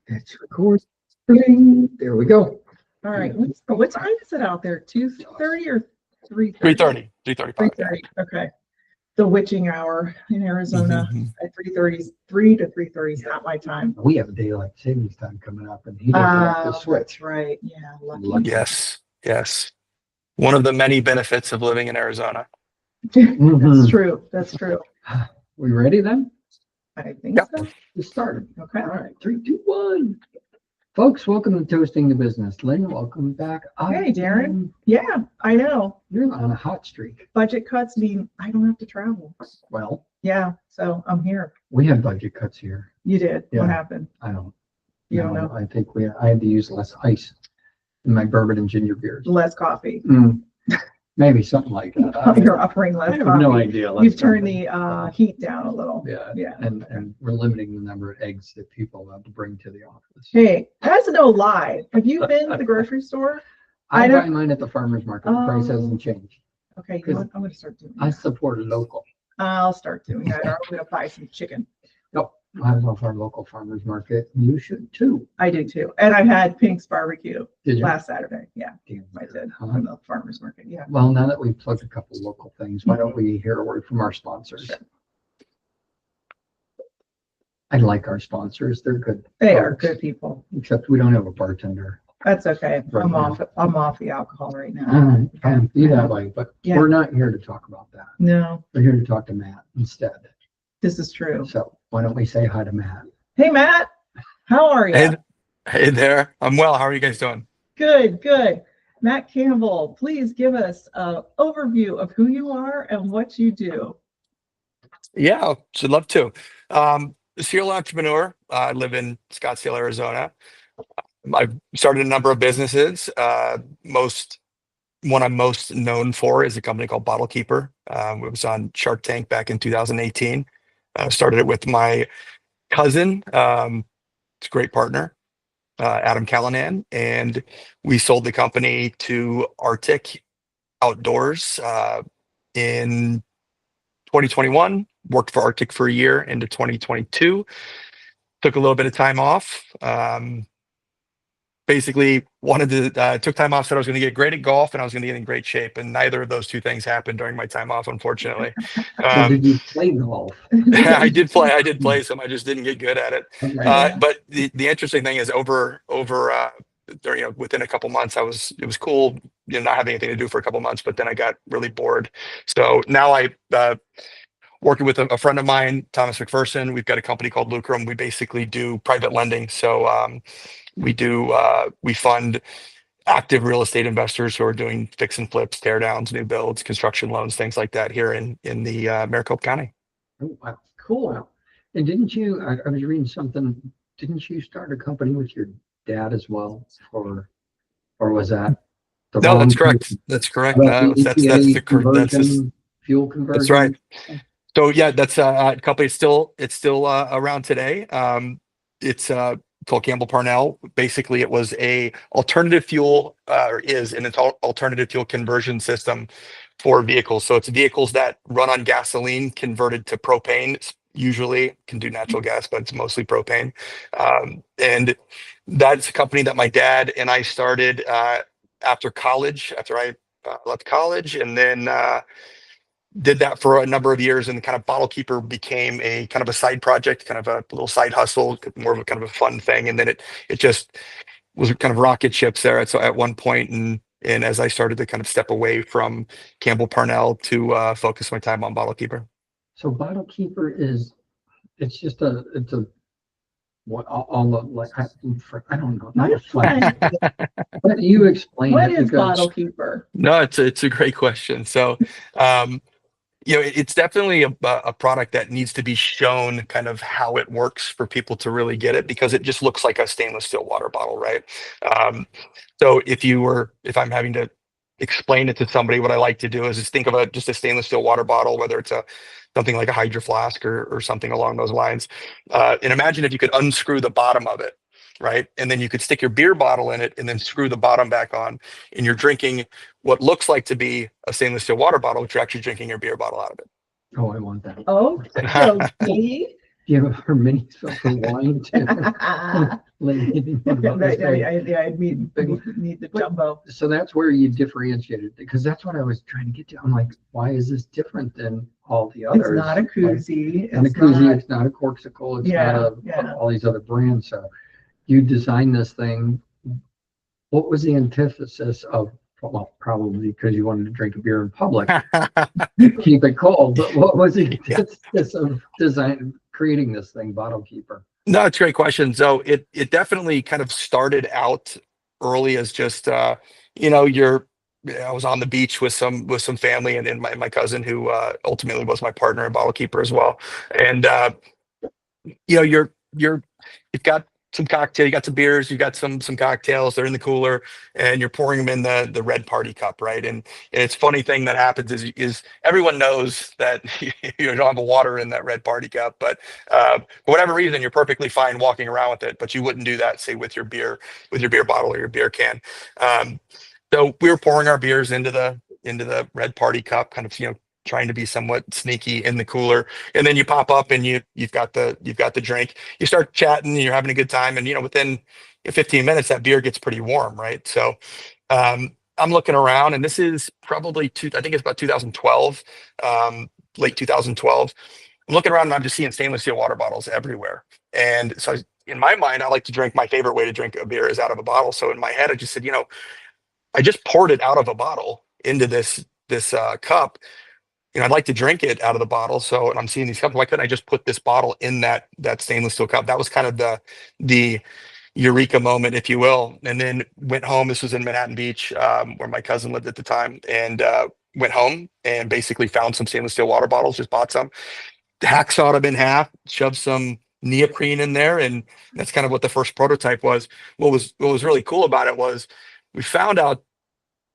It's recording. There we go. All right. What time is it out there? 2:30 or 3:30? 3:30. 3:30. Okay. The witching hour in Arizona at 3:30. 3 to 3:30 is not my time. We have daylight savings time coming up, and he doesn't have to switch. That's right. Yeah. Lucky. Yes. One of the many benefits of living in Arizona. That's true. That's true. We ready then? I think so. We started. Okay. All right. 3, 2, 1. Folks, welcome to Toasting the Business. Lynn, welcome back. Hey, Darren. Yeah, I know. You're on a hot streak. Budget cuts mean I don't have to travel. Well, Yeah. So I'm here. we have budget cuts here. You did. Yeah. What happened? I don't. You don't know. I think I had to use less ice in my bourbon and ginger beers. Less coffee. Maybe something like that. You're offering less I have coffee. no idea. You've turned the heat down a little. Yeah. And we're limiting the number of eggs that people have to bring to the office. Hey, that's no lie. Have you been to the grocery store? I buy mine at the farmer's market. The price Oh. hasn't changed. Okay, you know what? I'm going to start doing I that. support a local. I'll start doing that. Or I'm going to buy some chicken. I love our local farmer's market. You should too. I do too. And I had Pink's barbecue Did you? last Saturday. Yeah, Damn, I did. huh? From the farmer's market. Yeah. Well, now that we've plugged a couple local things, why don't we hear a word from our sponsors? Sure. I like our sponsors. They're good. They are folks, good people. Except we don't have a bartender. That's okay. Right I'm now. off the alcohol right now. Kind of be that way, but Yeah. we're not here to talk about that. No, We're here to talk to Matt instead. this is true. So why don't we say hi to Matt? Hey, Matt. How are you? Hey there. I'm well. How are you guys doing? Good, good. Matt Campbell, please give us an overview of who you are and what you do. Yeah, should love to. Serial entrepreneur. I live in Scottsdale, Arizona. I've started a number of businesses. One I'm most known for is a company called BottleKeeper. It was on Shark Tank back in 2018. I started it with my cousin. It's a great partner, Adam Callanan, and we sold the company to Arctic Outdoors in 2021. Worked for Arctic for a year into 2022. Took a little bit of time off. Basically took time off, said I was going to get great at golf and I was going to get in great shape, and neither of those two things happened during my time off, unfortunately. So did you play golf? I did play some. I just didn't get good at it. Okay. But the interesting thing is within a couple months, it was cool, not having anything to do for a couple months, but then I got really bored. So now working with a friend of mine, Thomas McPherson, we've got a company called Lukrom. We basically do private lending. So we fund active real estate investors who are doing fix and flips, tear downs, new builds, construction loans, things like that here in the Maricopa County. Oh, wow. Cool. Wow. And didn't you, I was reading something, didn't you start a company with your dad as well? Or was that? No, that's correct. That's correct. Fuel conversion. That's right. So yeah, that's a company. It's still around today. It's called Campbell Parnell. Basically, it was a alternative fuel, or is an alternative fuel conversion system for vehicles. So it's vehicles that run on gasoline converted to propane. It's usually can do natural gas, but it's mostly propane. And that's a company that my dad and I started after college. After I left college, and then did that for a number of years, and kind of BottleKeeper became a kind of a side project, kind of a little side hustle, more of a kind of a fun thing. And then it just was kind of rocket ships there at one point. And as I started to kind of step away from Campbell Parnell to focus my time on BottleKeeper. So BottleKeeper it's what all the, like, I don't know, not a flag. But you explain What it is because BottleKeeper? No, it's a great question. So, it's definitely a product that needs to be shown kind of how it works for people to really get it, because it just looks like a stainless steel water bottle, right? So if I'm having to explain it to somebody, what I like to do is just think of just a stainless steel water bottle, whether it's something like a Hydro Flask or something along those lines. And imagine if you could unscrew the bottom of it, right? And then you could stick your beer bottle in it and then screw the bottom back on, and you're drinking what looks like to be a stainless steel water bottle, but you're actually drinking your beer bottle out of it. oh, I want that. Oh, so see, Do you have our minis filled for wine too? I need the jumbo. So that's where you differentiated, because that's what I was trying to get to. I'm like, why is this different than all the others? It's not a koozie. And a koozie, it's not a corksicle, it's not all these other brands. So you designed this thing. What was the antithesis of, well, probably because you wanted to drink a beer in public, keep it cold. But what was the antithesis of creating this thing, BottleKeeper? No, it's a great question. So it definitely kind of started out early as just I was on the beach with some family and my cousin who ultimately was my partner in BottleKeeper as well. And you've got some cocktail, you got some beers, you got some cocktails, they're in the cooler, and you're pouring them in the red party cup, right? And it's funny thing that happens is everyone knows that you don't have a water in that red party cup, but for whatever reason, you're perfectly fine walking around with it, but you wouldn't do that, say, with your beer bottle or your beer can. So we were pouring our beers into the red party cup, kind of, trying to be somewhat sneaky in the cooler, and then you pop up and you've got the drink. You start chatting, you're having a good time, and within 15 minutes that beer gets pretty warm, right? So I'm looking around, and this is probably I think it's about 2012, late 2012. I'm looking around and I'm just seeing stainless steel water bottles everywhere, and so in my mind, I like to drink. My favorite way to drink a beer is out of a bottle. So in my head, I just said, I just poured it out of a bottle into this cup. I'd like to drink it out of the bottle. So, and I'm seeing these cups. Why couldn't I just put this bottle in that stainless steel cup? That was kind of the eureka moment, if you will. And then went home. This was in Manhattan Beach, where my cousin lived at the time, and went home and basically found some stainless steel water bottles. Just bought some, hacksawed them in half, shoved some neoprene in there, and that's kind of what the first prototype was. What was really cool about it was we found out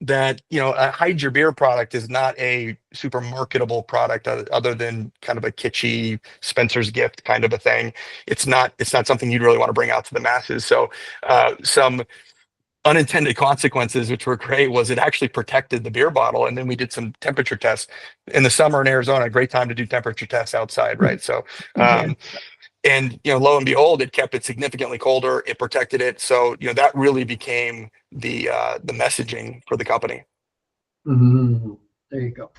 that a hide your beer product is not a super marketable product other than kind of a kitschy Spencer's gift kind of a thing. It's not something you'd really want to bring out to the masses. So some unintended consequences, which were great, was it actually protected the beer bottle. And then we did some temperature tests in the summer in Arizona. A great time to do temperature tests outside, right? So and lo and behold, it kept it significantly colder. It protected it. So that really became the messaging for the company. Mm-hmm. There you go.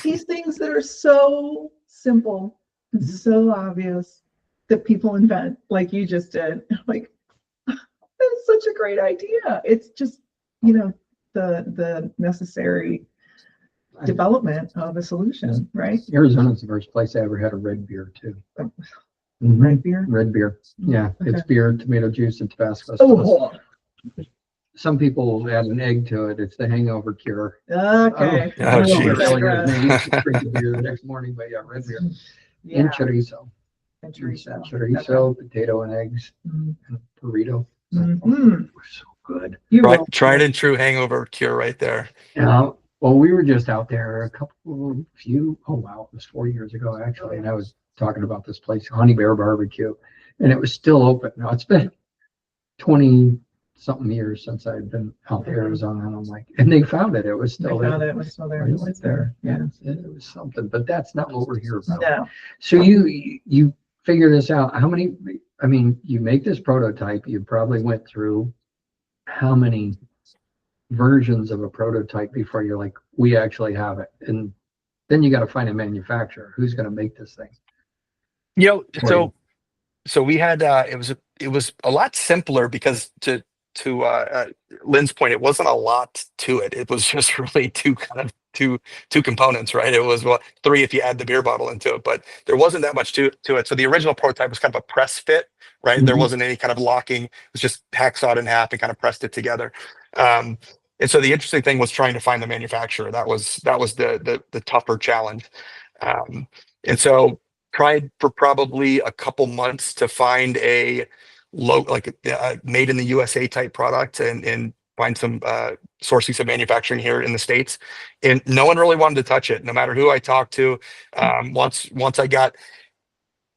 These things that are so simple and so obvious that people invent, like you just did. Like, that's such a great idea. It's just the necessary development of a solution, right? Arizona's the first place I ever had a red beer too. Red beer? Red beer. Yeah. Okay. It's beer, tomato juice, and Tabasco sauce. Some people add an egg to it. It's the hangover cure. Okay. Drink a beer the next morning, but yeah, red beer. Yeah. And chorizo. Chorizo, potato and eggs, and burrito. We're so good. Tried and true hangover cure right there. Yeah. Well, we were just out there it was 4 years ago actually, and I was talking about this place, Honey Bear Barbecue, and it was still open. Now it's been 20-something years since I've been out to Arizona, and I'm like, and they found it. It was still there. It was still there. It was there. Yeah, it was something, but that's not what we're here about. No. So you figure this out. How many? I mean, you make this prototype. You probably went through how many versions of a prototype before you're like, we actually have it, and then you got to find a manufacturer who's going to make this thing. So we had it was a lot simpler because to Lynn's point, it wasn't a lot to it. It was just really two components, right? It was three if you add the beer bottle into it, but there wasn't that much to it. So the original prototype was kind of a press fit, right? Mm-hmm. There wasn't any kind of locking. It was just hacksawed in half and kind of pressed it together. And so the interesting thing was trying to find the manufacturer. That was the tougher challenge. And so tried for probably a couple months to find a made in the USA type product and find some sourcing some manufacturing here in the States. And no one really wanted to touch it, no matter who I talked to. Once I got,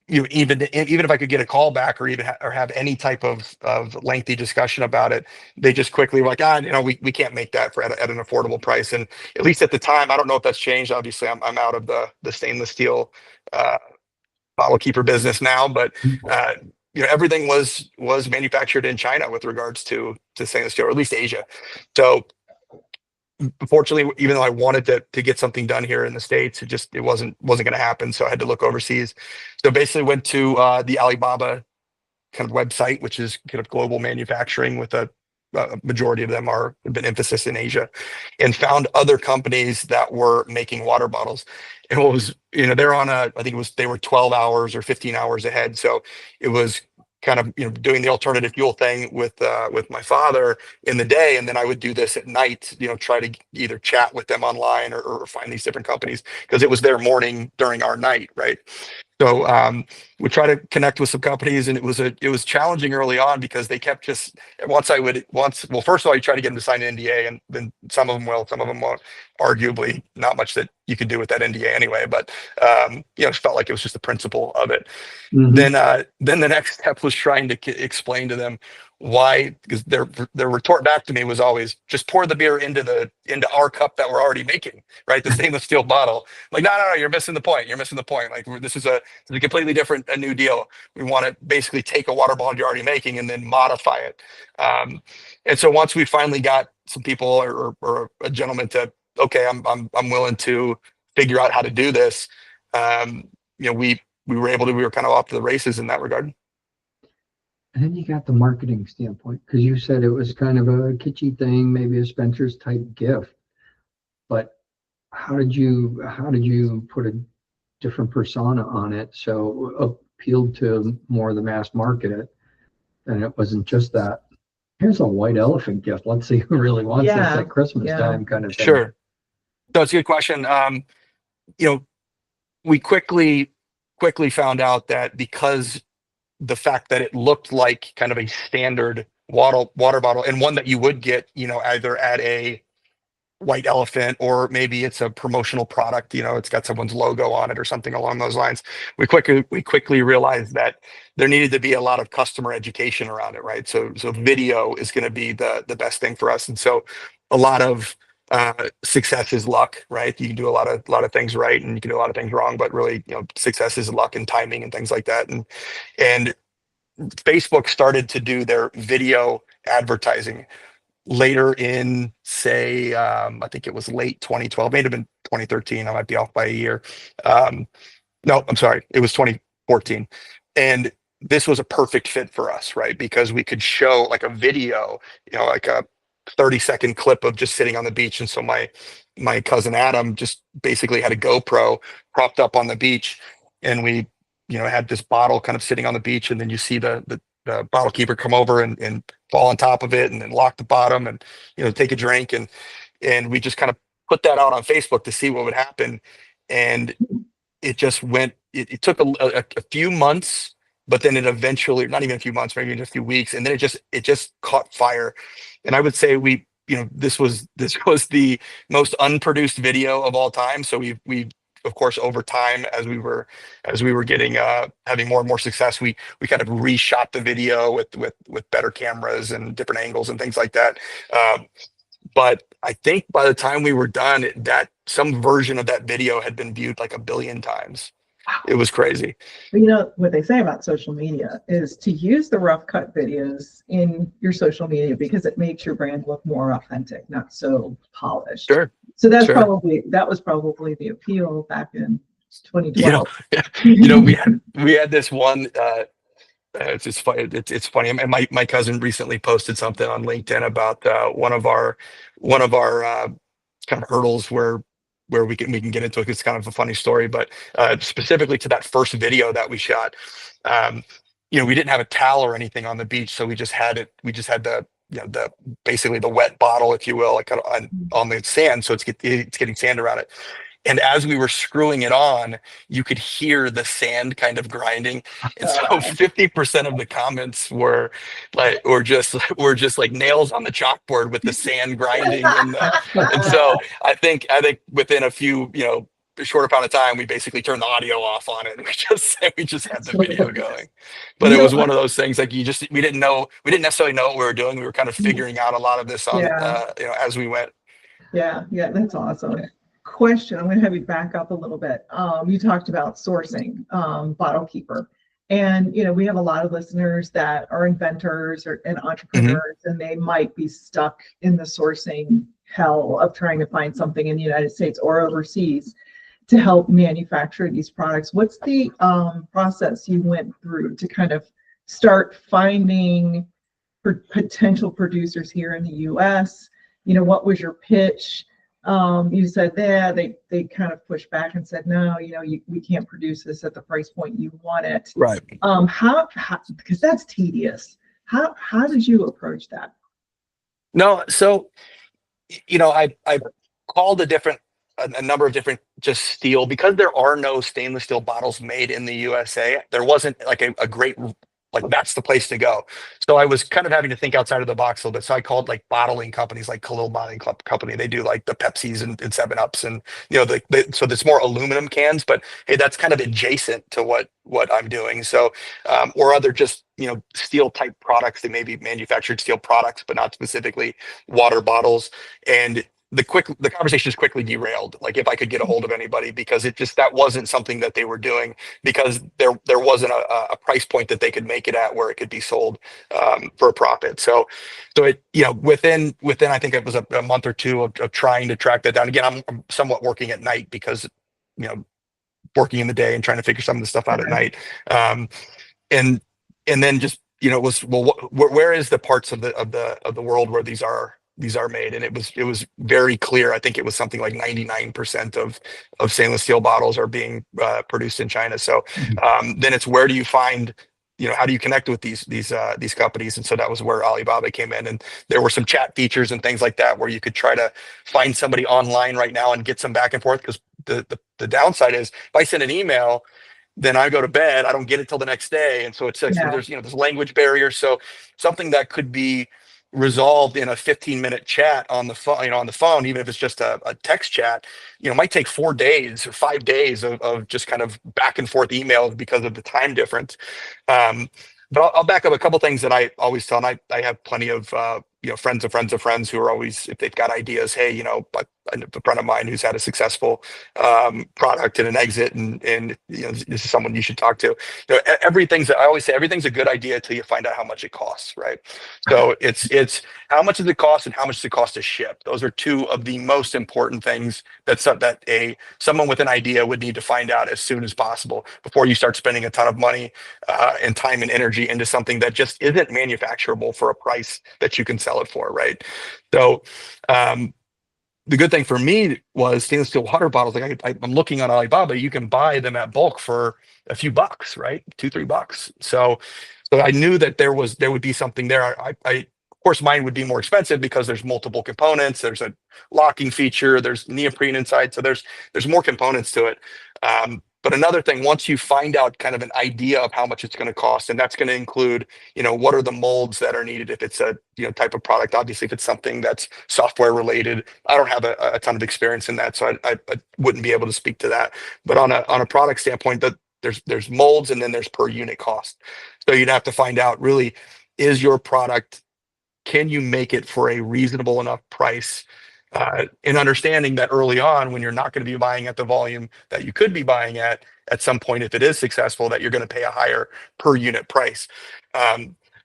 even if I could get a call back or have any type of lengthy discussion about it, they just quickly were like, we can't make that at an affordable price. And at least at the time, I don't know if that's changed. Obviously, I'm out of the stainless steel BottleKeeper business now, but everything was manufactured in China with regards to stainless steel, or at least Asia. So unfortunately, even though I wanted to get something done here in the States, it wasn't going to happen. So I had to look overseas. So basically went to the Alibaba kind of website, which is kind of global manufacturing with a majority of them have been emphasis in Asia, and found other companies that were making water bottles. And what was, they're on I think they were 12 hours or 15 hours ahead. So it was kind of, doing the alternative fuel thing with my father in the day. And then I would do this at night, try to either chat with them online or find these different companies, because it was their morning during our night. Right. So we try to connect with some companies, and it was challenging early on, because they kept well, first of all, you try to get them to sign an NDA, and then some of them will, some of them won't. Arguably, not much that you could do with that NDA anyway, but it felt like it was just the principle of it. Mm-hmm. Then the next step was trying to explain to them why, because their retort back to me was always, just pour the beer into our cup that we're already making, right? The stainless steel bottle. Like, no, you're missing the point. You're missing the point. Like, this is a completely different, a new deal. We want to basically take a water bottle you're already making and then modify it. And so once we finally got some people or a gentleman to, okay, I'm willing to figure out how to do this. We were kind of off to the races in that regard. And then you got the marketing standpoint, because you said it was kind of a kitschy thing, maybe a Spencer's type gift. But how did you put a different persona on it, so appealed to more of the mass market, and it wasn't just that, here's a white elephant gift, let's see who really wants this at Christmas time kind of thing. Sure. So it's a good question. We quickly found out that, because the fact that it looked like kind of a standard water bottle, and one that you would get, either at a white elephant, or maybe it's a promotional product, it's got someone's logo on it or something along those lines. We quickly realized that there needed to be a lot of customer education around it, right? So video is going to be the best thing for us. And so a lot of success is luck, right? You can do a lot of things right, and you can do a lot of things wrong, but really, success is luck and timing and things like that. And Facebook started to do their video advertising later in, say, I think it was late 2012, may have been 2013. I might be off by a year. No, I'm sorry, it was 2014. And this was a perfect fit for us, right? Because we could show like a video, like a 30-second clip of just sitting on the beach. And so my cousin Adam just basically had a GoPro propped up on the beach, and we had this bottle kind of sitting on the beach, and then you see the BottleKeeper come over and fall on top of it, and then lock the bottom, and take a drink, and we just kind of put that out on Facebook to see what would happen. And it just went, it took a few months, but then it eventually, not even a few months, maybe just a few weeks, and then it just caught fire. And I would say this was the most unproduced video of all time. So we of course, over time, as we were getting having more and more success, we kind of reshot the video with better cameras and different angles and things like that. But I think by the time we were done, that some version of that video had been viewed like 1 billion times. It was crazy. What they say about social media is to use the rough cut videos in your social media, because it makes your brand look more authentic, not so polished. Sure. So that was probably the appeal back in 2012. We had this one. It's funny. It's funny. And my cousin recently posted something on LinkedIn about one of our kind of hurdles where we can get into it. It's kind of a funny story, but specifically to that first video that we shot, we didn't have a towel or anything on the beach, so we just had the basically the wet bottle, if you will, like on the sand, so it's getting sand around it. And as we were screwing it on, you could hear the sand kind of grinding. And so 50% of the comments were just like nails on the chalkboard with the sand grinding. And so I think within a few, a short amount of time, we basically turned the audio off on it, and we just had the video going. But it was one of those things, like we didn't necessarily know what we were doing. We were kind of figuring out a lot of this on as we went. Yeah, that's awesome. question. I'm going to have you back up a little bit. You talked about sourcing, BottleKeeper. And, we have a lot of listeners that are inventors and entrepreneurs, and they might be stuck in the sourcing hell of trying to find something in the United States or overseas to help manufacture these products. What's the process you went through to kind of start finding potential producers here in the US? What was your pitch? You said they kind of pushed back and said, no, we can't produce this at the price point you want it. Right. How because that's tedious. How did you approach that? No, so I called a number of different just steel, because there are no stainless steel bottles made in the USA. There wasn't like a great, like that's the place to go. So I was kind of having to think outside of the box a little bit. So I called like bottling companies like Khalil Bottling Company. They do like the Pepsis and 7-Ups and so there's more aluminum cans, but hey, that's kind of adjacent to what I'm doing. So or other just steel type products. They may be manufactured steel products, but not specifically water bottles. And the conversation is quickly derailed. Like if I could get a hold of anybody, because that wasn't something that they were doing, because there wasn't a price point that they could make it at where it could be sold for a profit. So it within I think it was a month or two of trying to track that down. Again, I'm somewhat working at night because working in the day and trying to figure some of the stuff out at night. And then just it was, well, where is the parts of the world where these are made? And it was very clear. I think it was something like 99% of stainless steel bottles are being produced in China. So then it's, where do you find, how do you connect with these companies? And so that was where Alibaba came in, and there were some chat features and things like that where you could try to find somebody online right now and get some back and forth. Because the downside is, if I send an email, then I go to bed, I don't get it till the next day. And so so there's, this language barrier. So something that could be resolved in a 15-minute chat on the phone, even if it's just a text chat, might take 4 days or 5 days of just kind of back and forth emails because of the time difference. But I'll back up a couple things that I always tell, and I have plenty of friends of friends of friends who are always, if they've got ideas, hey, a friend of mine who's had a successful product and an exit, and this is someone you should talk to. I always say everything's a good idea until you find out how much it costs, right? So it's how much does it cost and how much does it cost to ship. Those are two of the most important things that someone with an idea would need to find out as soon as possible before you start spending a ton of money and time and energy into something that just isn't manufacturable for a price that you can sell it for, right? So the good thing for me was stainless steel water bottles. Like I'm looking on Alibaba, you can buy them at bulk for a few bucks, right? $2-3. So I knew that there would be something there. I of course, mine would be more expensive because there's multiple components. There's a locking feature. There's neoprene inside. So there's more components to it. But another thing, once you find out kind of an idea of how much it's going to cost, and that's going to include, what are the molds that are needed if it's a type of product. Obviously, if it's something that's software related, I don't have a ton of experience in that, so I wouldn't be able to speak to that. But on a product standpoint, that there's molds, and then there's per unit cost. So you'd have to find out, really, is your product, can you make it for a reasonable enough price? In understanding that early on, when you're not going to be buying at the volume that you could be buying at some point, if it is successful, that you're going to pay a higher per unit price.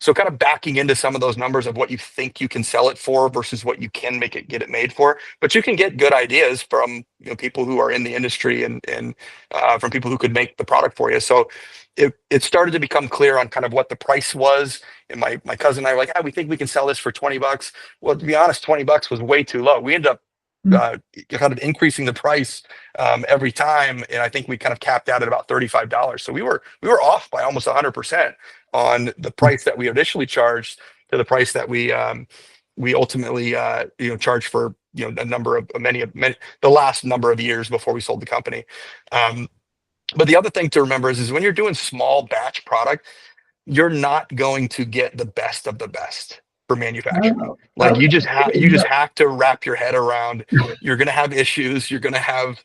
So kind of backing into some of those numbers of what you think you can sell it for versus what you can get it made for. But you can get good ideas from people who are in the industry and from people who could make the product for you. So it started to become clear on kind of what the price was. And my cousin and I were like, we think we can sell this for $20. Well, to be honest, $20 was way too low. We ended up kind of increasing the price every time, and I think we kind of capped out at about $35. So we were off by almost 100% on the price that we initially charged to the price that we ultimately charged for many the last number of years before we sold the company. But the other thing to remember is when you're doing small batch product, you're not going to get the best of the best for manufacturing. Like you just have to wrap your head around. You're going to have issues. You're going to have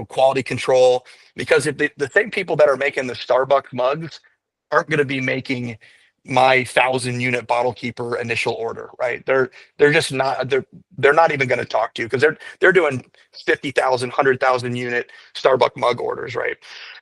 quality control, because if the same people that are making the Starbucks mugs aren't going to be making my 1,000-unit BottleKeeper initial order, right? They're just not they're not even going to talk to you because they're doing 50,000, 100,000 unit Starbucks mug orders, right?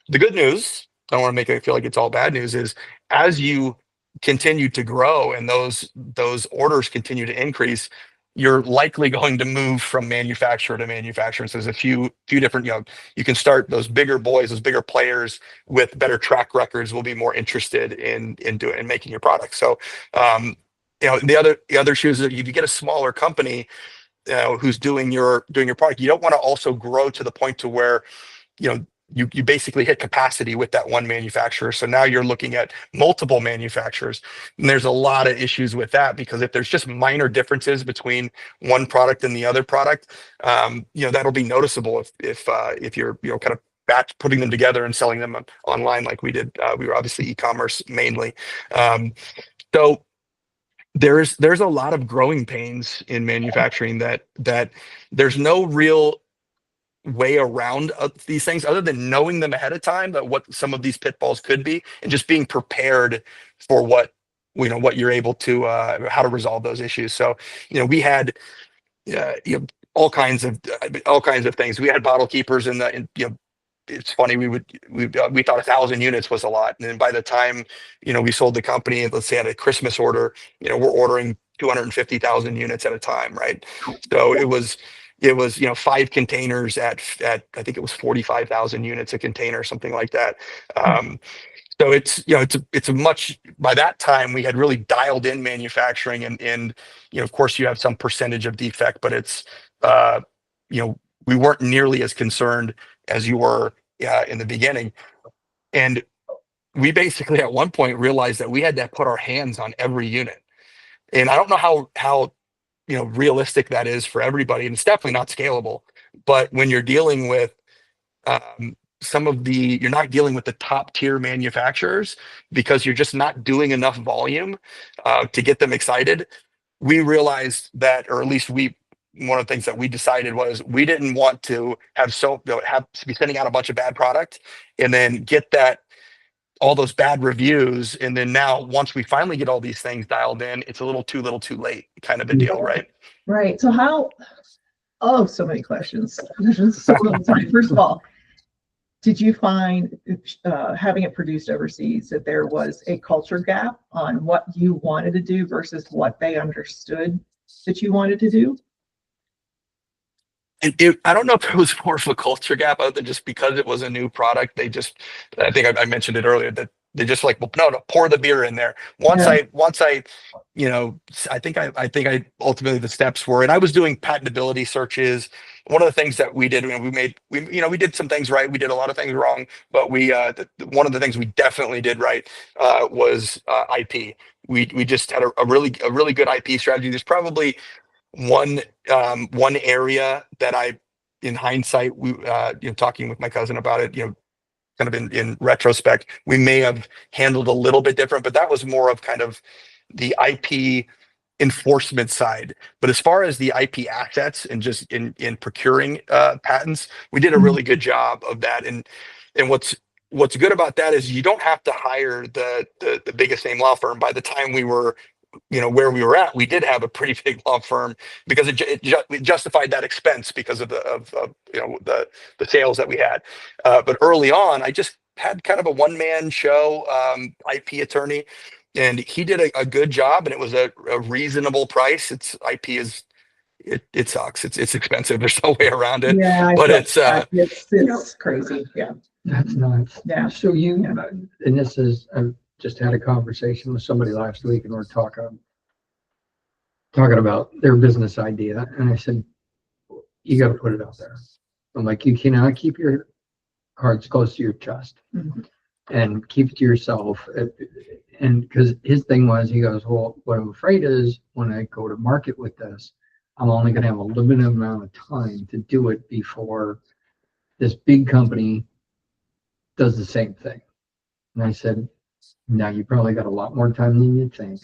The good news, I don't want to make it feel like it's all bad news, is as you continue to grow and those orders continue to increase, you're likely going to move from manufacturer to manufacturer. So there's a few different, you can start those bigger boys, those bigger players with better track records will be more interested in doing and making your product. So the other shoes is if you get a smaller company who's doing your product, you don't want to also grow to the point to where you basically hit capacity with that one manufacturer. So now you're looking at multiple manufacturers, and there's a lot of issues with that because if there's just minor differences between one product and the other product, that'll be noticeable if you're kind of batch putting them together and selling them online like we did. We were obviously e-commerce mainly. So there's a lot of growing pains in manufacturing that there's no real way around these things other than knowing them ahead of time, that what some of these pitfalls could be, and just being prepared for what you're able to how to resolve those issues. So we had all kinds of things. We had bottle keepers it's funny, we thought 1,000 units was a lot, and then by the time we sold the company, let's say at a Christmas order, we're ordering 250,000 units at a time, right? So it was 5 containers at I think it was 45,000 units a container, something like that. So it's a much, by that time we had really dialed in manufacturing, and of course you have some percentage of defect, but it's we weren't nearly as concerned as you were in the beginning. And we basically at one point realized that we had to put our hands on every unit. And I don't know how realistic that is for everybody, and it's definitely not scalable. But when you're dealing with you're not dealing with the top tier manufacturers because you're just not doing enough volume to get them excited. We realized that, or at least one of the things that we decided was we didn't want to have to be sending out a bunch of bad product and then get all those bad reviews, and then now once we finally get all these things dialed in, it's a little too late kind of a deal, right? Right. So so many questions. There's so little time. First of all, did you find having it produced overseas that there was a culture gap on what you wanted to do versus what they understood that you wanted to do? And I don't know if it was more of a culture gap other than just because it was a new product. I think I mentioned it earlier that they just like, well, no, pour the beer in there. I think I ultimately the steps were, and I was doing patentability searches. One of the things that we did, we did some things right. We did a lot of things wrong, but one of the things we definitely did right was IP. We just had a really good IP strategy. There's probably one area that in hindsight, talking with my cousin about it, kind of in retrospect, we may have handled a little bit different, but that was more of kind of the IP enforcement side. But as far as the IP assets and just in procuring patents, we did a really good job of that. And what's good about that is you don't have to hire the biggest name law firm. By the time we were where we were at, we did have a pretty big law firm because it justified that expense because of the sales that we had. But early on, I just had kind of a one-man show IP attorney, and he did a good job, and it was a reasonable price. It's IP is it sucks. It's expensive. There's no way around it. Yeah, but it's crazy. Yeah, that's nuts. Yeah. So and this is. Just had a conversation with somebody last week, and we're talking about their business idea. And I said, you got to put it out there. I'm like, you cannot keep your cards close to your chest and keep it to yourself. And because his thing was, he goes, well, what I'm afraid is when I go to market with this, I'm only going to have a limited amount of time to do it before this big company does the same thing. And I said, now you probably got a lot more time than you think.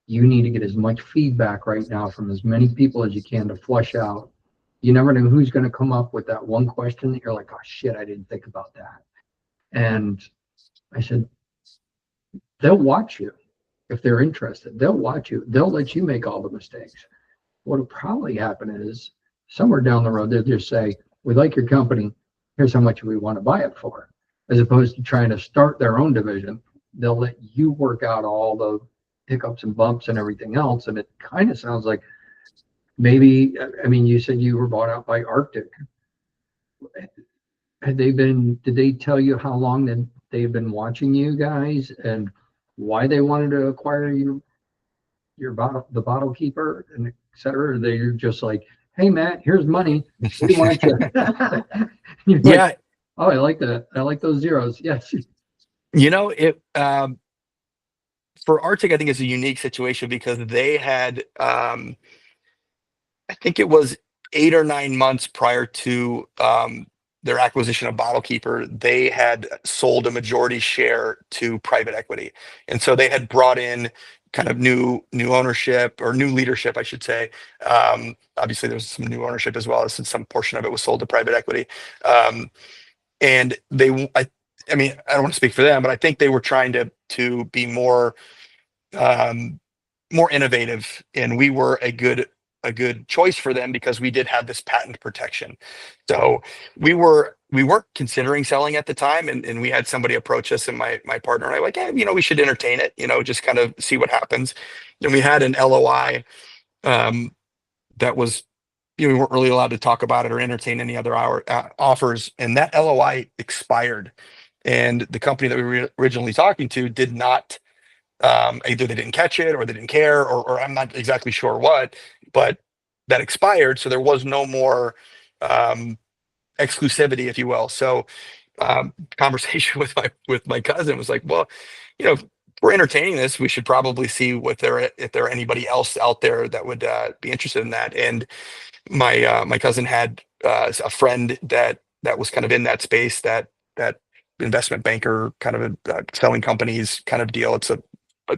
You need to get as much feedback right now from as many people as you can to flush out. You never know who's going to come up with that one question that you're like, oh shit, I didn't think about that. And I said, they'll watch you. if they're interested, they'll watch you. They'll let you make all the mistakes. What'll probably happen is somewhere down the road, they'll just say, we like your company. Here's how much we want to buy it for. As opposed to trying to start their own division, they'll let you work out all the hiccups and bumps and everything else. And it kind of sounds like maybe, I mean, you said you were bought out by Arctic. Did they tell you how long that they've been watching you guys and why they wanted to acquire the BottleKeeper and et cetera? They're just like, hey, Matt, here's money. We want you. You're Yeah. like, oh, I like that. I like those zeros. Yes. You know, for Arctic, I think it's a unique situation because they had, I think it was 8 or 9 months prior to their acquisition of BottleKeeper, they had sold a majority share to private equity. And so they had brought in kind of new ownership or new leadership, I should say. Obviously, there's some new ownership as well, since some portion of it was sold to private equity. And I mean, I don't want to speak for them, but I think they were trying to be more innovative, and we were a good choice for them because we did have this patent protection. So we weren't considering selling at the time, and we had somebody approach us, and my partner and I like, hey, we should entertain it, just kind of see what happens. And we had an LOI that was, we weren't really allowed to talk about it or entertain any other offers, and that LOI expired. And the company that we were originally talking to did not, either they didn't catch it or they didn't care, or I'm not exactly sure what, but that expired. So there was no more exclusivity, if you will. So conversation with my cousin was like, well, if we're entertaining this, we should probably see if there anybody else out there that would be interested in that. And my cousin had a friend that was kind of in that space, that investment banker kind of selling companies kind of deal. It's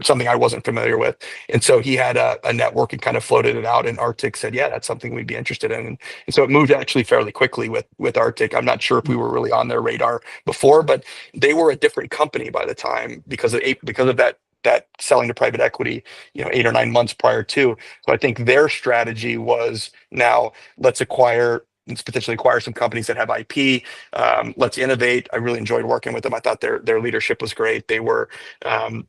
something I wasn't familiar with. And so he had a network and kind of floated it out, and Arctic said, yeah, that's something we'd be interested in. And so it moved actually fairly quickly with Arctic. I'm not sure if we were really on their radar before, but they were a different company by the time because of that selling to private equity, 8 or 9 months prior to. So I think their strategy was, now let's potentially acquire some companies that have IP. Let's innovate. I really enjoyed working with them. I thought their leadership was great. They were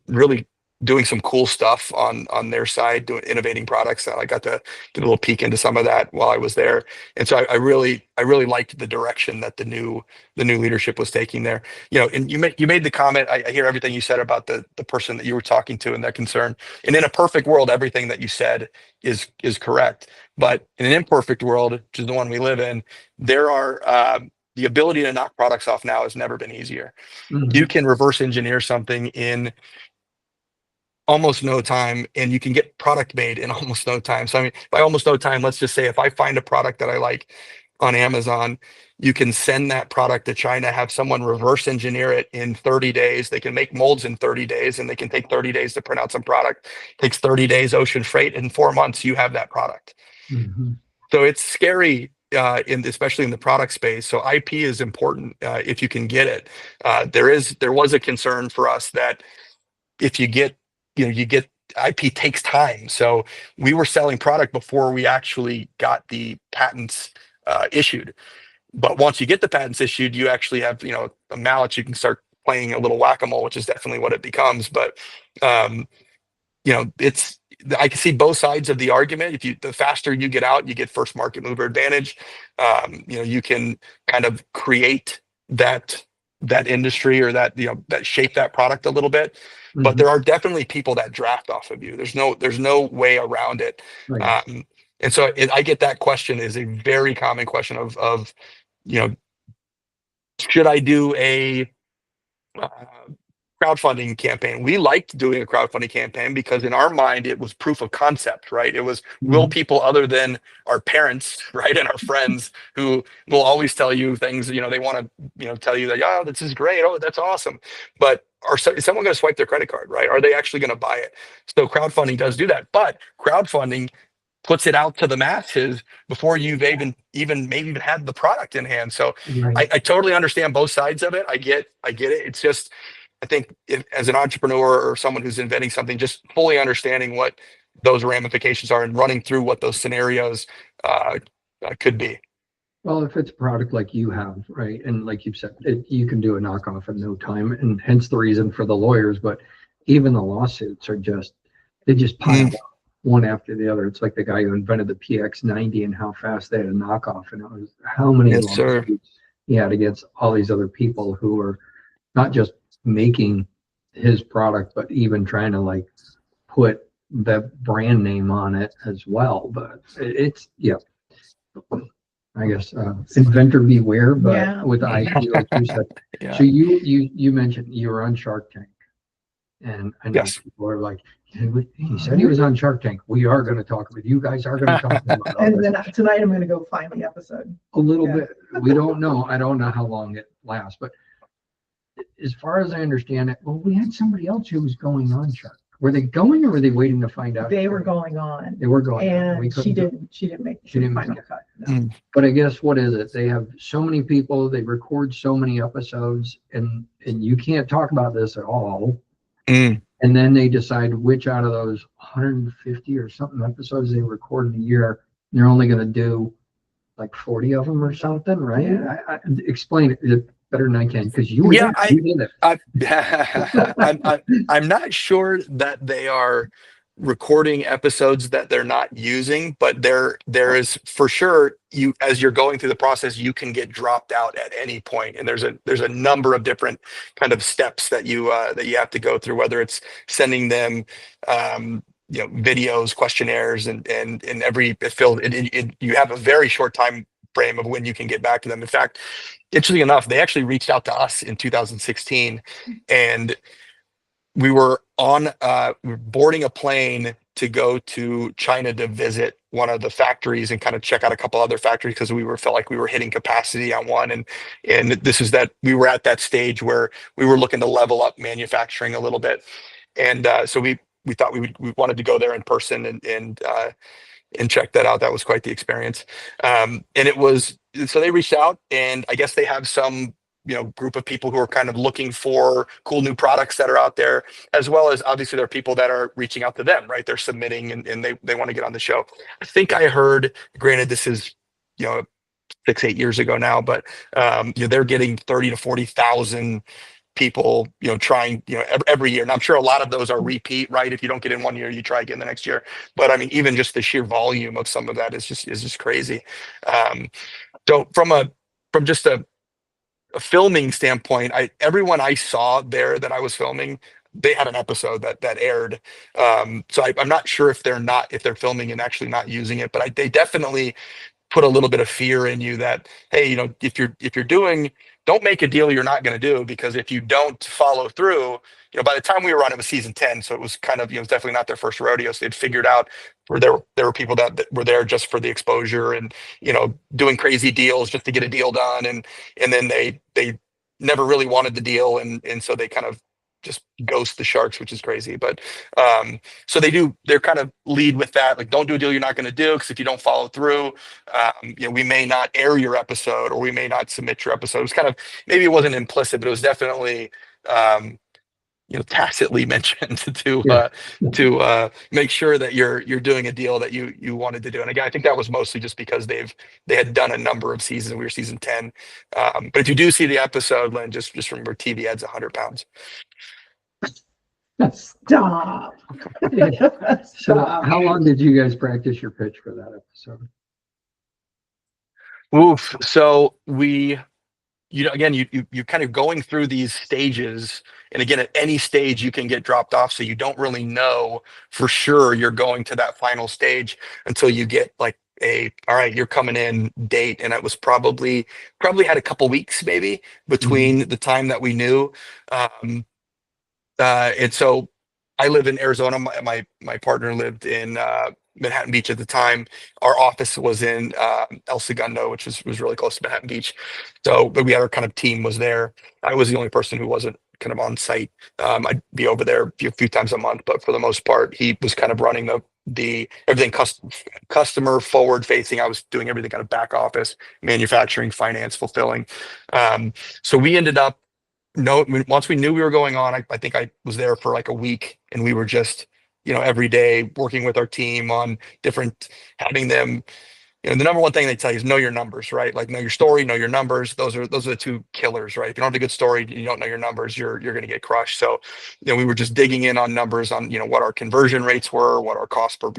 really doing some cool stuff on their side, doing innovating products. I got to get a little peek into some of that while I was there. And so I really liked the direction that the new leadership was taking there. And you made the comment, I hear everything you said about the person that you were talking to and that concern. And in a perfect world, everything that you said is correct. But in an imperfect world, which is the one we live in, there are the ability to knock products off now has never been easier. Mhm. You can reverse engineer something in almost no time, and you can get product made in almost no time. So I mean, by almost no time, let's just say if I find a product that I like on Amazon, you can send that product to China, have someone reverse engineer it in 30 days. They can make molds in 30 days, and they can take 30 days to print out some product. It takes 30 days ocean freight. In 4 months, you have that product. Mhm. So it's scary, especially in the product space. So IP is important if you can get it. There was a concern for us that if you get IP takes time. So we were selling product before we actually got the patents issued. But once you get the patents issued, you actually have a mallet. You can start playing a little whack-a-mole, which is definitely what it becomes. But it's, I can see both sides of the argument. The faster you get out, you get first market mover advantage. You can kind of create that industry, or that shape that product a little bit. But Mhm. there are definitely people that draft off of you. There's no way around it. Right. And so I get that question is a very common question of should I do a uh, crowdfunding campaign? We liked doing a crowdfunding campaign because in our mind it was proof of concept, right? It was, will Mhm. people other than our parents, right, and our friends, who will always tell you things, they want to tell you that, oh, this is great, oh, that's awesome, but is someone going to swipe their credit card, right? Are they actually going to buy it? So crowdfunding does do that, but crowdfunding puts it out to the masses before you've maybe even had the product in hand. So Right. I totally understand both sides of it. I get it. It's just I think as an entrepreneur or someone who's inventing something, just fully understanding what those ramifications are and running through what those scenarios could be. Well, if it's a product like you have, right, and like you've said, you can do a knockoff in no time, and hence the reason for the lawyers. But even the lawsuits are they just pile up one after the other. It's like the guy who invented the PX90 and how fast they had a knockoff, and it was how many lawsuits he had against all these other people who were not just making his product, but even trying to like put the brand name on it as well. But it's I guess inventor beware, but with the IP, like you said. So you mentioned you were on Shark Tank, and I know people are like, he said he was on Shark Tank. We are going to talk about you guys are going to talk about it. And then tonight I'm going to go find the episode. A little bit. We don't know. I don't know how long it lasts, but as far as I understand it, well, we had somebody else who was going on Shark. Were they going, or were they waiting to find out? They were going on. They were going and on. We she didn't make the final cut. No. But I guess what is it? They have so many people, they record so many episodes, and you can't talk about this at all. And then they decide which out of those 150 or something episodes they record in a year, they're only going to do like 40 of them or something, right? Yeah. I explain it better than I can, because you were there. You did it. I'm not sure that they are recording episodes that they're not using, but there is for sure, as you're going through the process, you can get dropped out at any point, and there's a number of different kind of steps that you have to go through, whether it's sending them videos, questionnaires, and every field, you have a very short time frame of when you can get back to them. In fact, interestingly enough, they actually reached out to us in 2016, and we were boarding a plane to go to China to visit one of the factories and kind of check out a couple other factories, because felt like we were hitting capacity on one, and this is that we were at that stage where we were looking to level up manufacturing a little bit, and so we thought we wanted to go there in person and check that out. That was quite the experience. And so they reached out, and I guess they have some, group of people who are kind of looking for cool new products that are out there, as well as obviously there are people that are reaching out to them, right? They're submitting and they want to get on the show. I think I heard, granted, this is, 6-8 years ago now, but they're getting 30 to 40,000 people, trying, every year. And I'm sure a lot of those are repeat, right? If you don't get in one year, you try again the next year. But I mean, even just the sheer volume of some of that is just crazy. So from just a filming standpoint, everyone I saw there that I was filming, they had an episode that aired. So I'm not sure if they're filming and actually not using it, but they definitely put a little bit of fear in you that, hey, if you're doing, don't make a deal you're not going to do, because if you don't follow through, by the time we were on, it was season 10, so it was kind of, it's definitely not their first rodeo. So they'd figured out where there were people that were there just for the exposure and doing crazy deals just to get a deal done, and then they never really wanted the deal, and so they kind of just ghost the sharks, which is crazy. But so they're kind of lead with that, like, don't do a deal you're not going to do, because if you don't follow through, we may not air your episode, or we may not submit your episode. It was kind of, maybe it wasn't implicit, but it was definitely tacitly mentioned to make sure that you're doing a deal that you wanted to do. And again, I think that was mostly just because they had done a number of seasons. We were season 10. But if you do see the episode, Lynn, just remember, TV adds 100 pounds. Stop. So how long did you guys practice your pitch for that episode? Oof. So again, you kind of going through these stages, and again, at any stage you can get dropped off, so you don't really know for sure you're going to that final stage until you get like all right, you're coming in date. And it was probably had a couple weeks maybe between the time that we knew. And so I live in Arizona. My partner lived in Manhattan Beach at the time. Our office was in El Segundo, which was really close to Manhattan Beach. So, but we had our kind of team was there. I was the only person who wasn't kind of on site. I'd be over there a few times a month, but for the most part, he was kind of running the everything customer forward facing. I was doing everything kind of back office, manufacturing, finance, fulfilling. So we ended up no, once we knew we were going on, I think I was there for like a week, and we were just, every day working with our team on different, having them, the number one thing they tell you is know your numbers, right? Like know your story, know your numbers. Those are the two killers, right? If you don't have a good story, you don't know your numbers, you're going to get crushed. So, we were just digging in on numbers on, what our conversion rates were, what our cost per,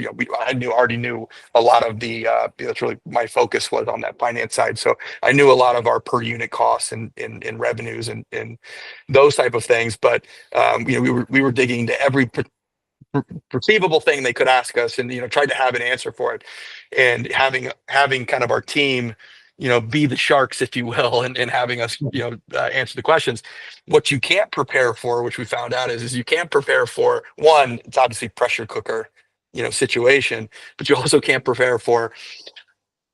already knew a lot of the, that's really my focus was on that finance side. So I knew a lot of our per unit costs and in revenues and those type of things. But, we were digging into every perceivable thing they could ask us, and tried to have an answer for it, and having kind of our team be the sharks, if you will, and having us answer the questions. What you can't prepare for, which we found out, is you can't prepare for, one, it's obviously pressure cooker situation, but you also can't prepare for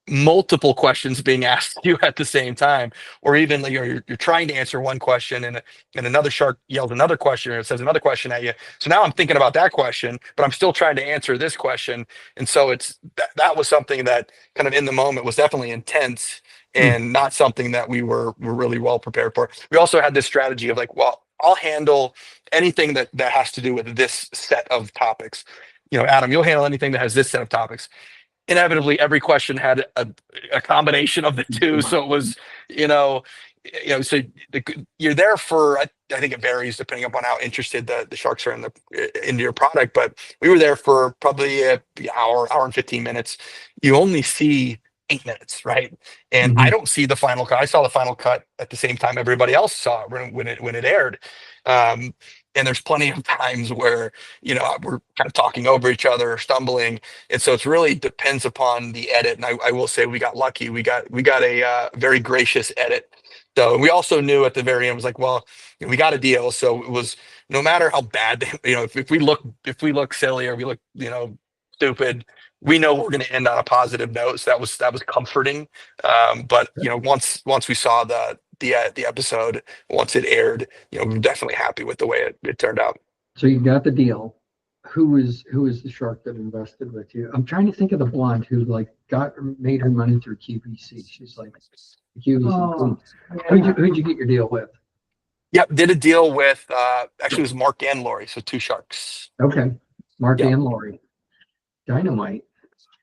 multiple questions being asked you at the same time, or even you're trying to answer one question, and another shark yells another question, or it says another question at you. So now I'm thinking about that question, but I'm still trying to answer this question. And so it's that was something that kind of in the moment was definitely intense, and not something that we were really well prepared for. We also had this strategy of like, well, I'll handle anything that has to do with this set of topics. Adam, you'll handle anything that has this set of topics. Inevitably every question had a combination of the two, so it was so you're there for, I think it varies depending upon how interested the sharks are into your product, but we were there for probably an hour and 15 minutes. You only see 8 minutes, right? And I don't see the final cut. I saw the final cut at the same time everybody else saw it when it aired. And there's plenty of times where, we're kind of talking over each other, stumbling. And so it really depends upon the edit. And I will say we got lucky. We got a very gracious edit. So we also knew at the very end, was like, well, we got a deal. So it was, no matter how bad, if we look silly, or we look, stupid, we know we're going to end on a positive note. So that was comforting. But once we saw the episode, once it aired, we were definitely happy with the way it turned out. So you got the deal. Who is the shark that invested with you? I'm trying to think of the blonde who made her money through QVC. She's like QVC. Oh, Who'd you get your deal with? Yep, did a deal with actually it was Mark and Lori, so two sharks. Okay, Mark and Lori. Dynamite.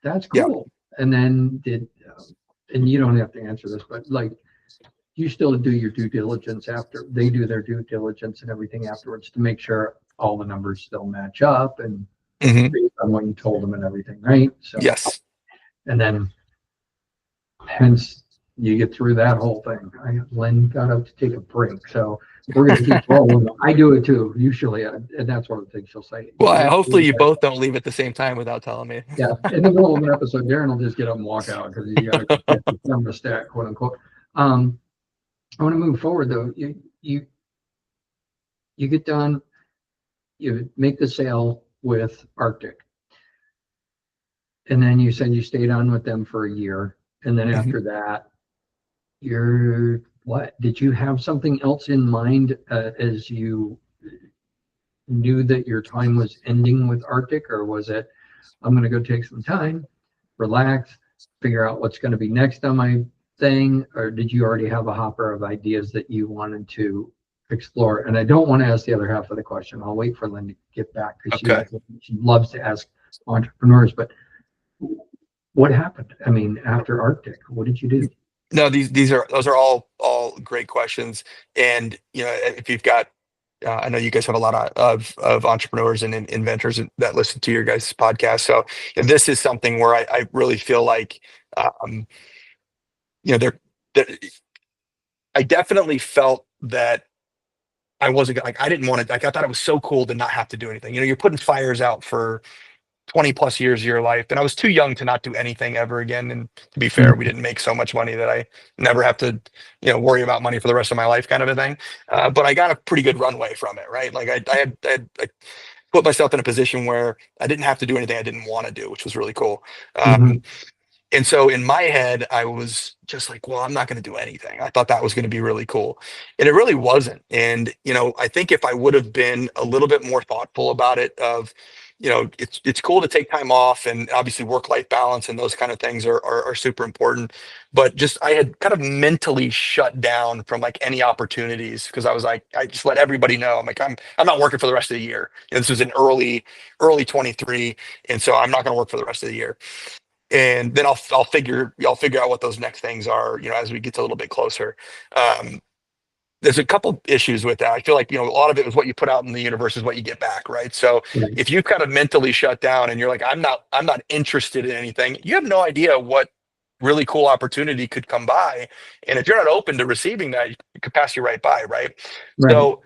That's cool. And then and you don't have to answer this, but you still do your due diligence after they do their due diligence and everything afterwards to make sure all the numbers still match up and based on what you told them and everything, right? So yes. And then hence you get through that whole thing. Lynn got up to take a break, so we're going to keep rolling. I do it too, usually, and that's one of the things she'll say. Well, hopefully you both don't leave at the same time without telling me. Yeah, in the middle of an episode, Darren will just get up and walk out because he's got to get the thermostat, quote unquote. I want to move forward though. You get done, you make the sale with Arctic, and then you said you stayed on with them for a year, and then after that, did you have something else in mind as you knew that your time was ending with Arctic, or was it, I'm going to go take some time, relax, figure out what's going to be next on my thing, or did you already have a hopper of ideas that you wanted to explore? And I don't want to ask the other half of the question. I'll wait for Lynn to get back because she loves to ask entrepreneurs. But what happened? I mean, after Arctic, what did you do? No, those are all great questions. And if you've got, I know you guys have a lot of entrepreneurs and inventors that listen to your guys' podcast. So this is something where I really feel like, I definitely felt that I wasn't I didn't want to, I thought it was so cool to not have to do anything. You're putting fires out for 20 plus years of your life. And I was too young to not do anything ever again. And to be fair, we didn't make so much money that I never have to, worry about money for the rest of my life, kind of a thing. But I got a pretty good runway from it, right? Like I had put myself in a position where I didn't have to do anything I didn't want to do, which was really cool. And so in my head, I was just like, well, I'm not going to do anything. I thought that was going to be really cool. And it really wasn't. And, I think if I would have been a little bit more thoughtful about it, of, it's cool to take time off, and obviously work-life balance and those kind of things are super important. But just I had kind of mentally shut down from like any opportunities, because I was like, I just let everybody know, I'm like, I'm not working for the rest of the year. This was in early 23, and so I'm not going to work for the rest of the year. And then I'll figure out what those next things are, as we get a little bit closer. Um, there's a couple issues with that. I feel like, a lot of it is what you put out in the universe is what you get back, right? So Right. if you kind of mentally shut down and you're like, I'm not interested in anything, you have no idea what really cool opportunity could come by. And if you're not open to receiving that, it could pass you right by, right? Right. So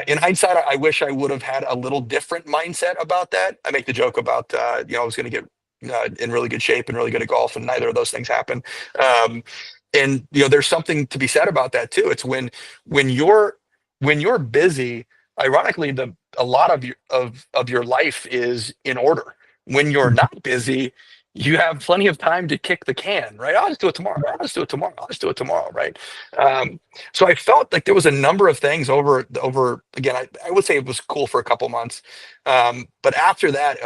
in hindsight, I wish I would have had a little different mindset about that. I make the joke about, I was going to get in really good shape and really good at golf, and neither of those things happen. And there's something to be said about that too. It's when you're busy, ironically, a lot of your life is in order. When you're not busy, you have plenty of time to kick the can, right? I'll just do it tomorrow. I'll just do it tomorrow. I'll just do it tomorrow, right? So I felt like there was a number of things over again. I would say it was cool for a couple months, but after that,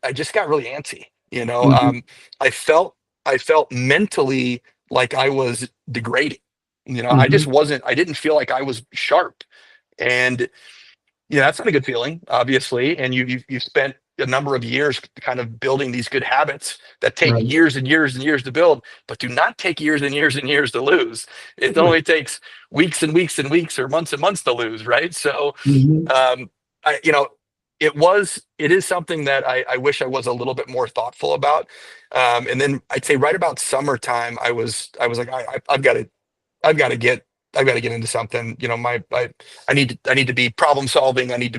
I just got really antsy. Mhm. I felt mentally like I was degrading. Mhm. I didn't feel like I was sharp. And that's not a good feeling, obviously. And you've spent a number of years kind of building these good habits that take Right. years and years and years to build, but do not take years and years and years to lose. It Right. only takes weeks and weeks and weeks, or months and months to lose, right? So Mhm. um it is something that I wish I was a little bit more thoughtful about. And then I'd say right about summertime, I was like, I've got to get into something. I need to be problem solving. I need to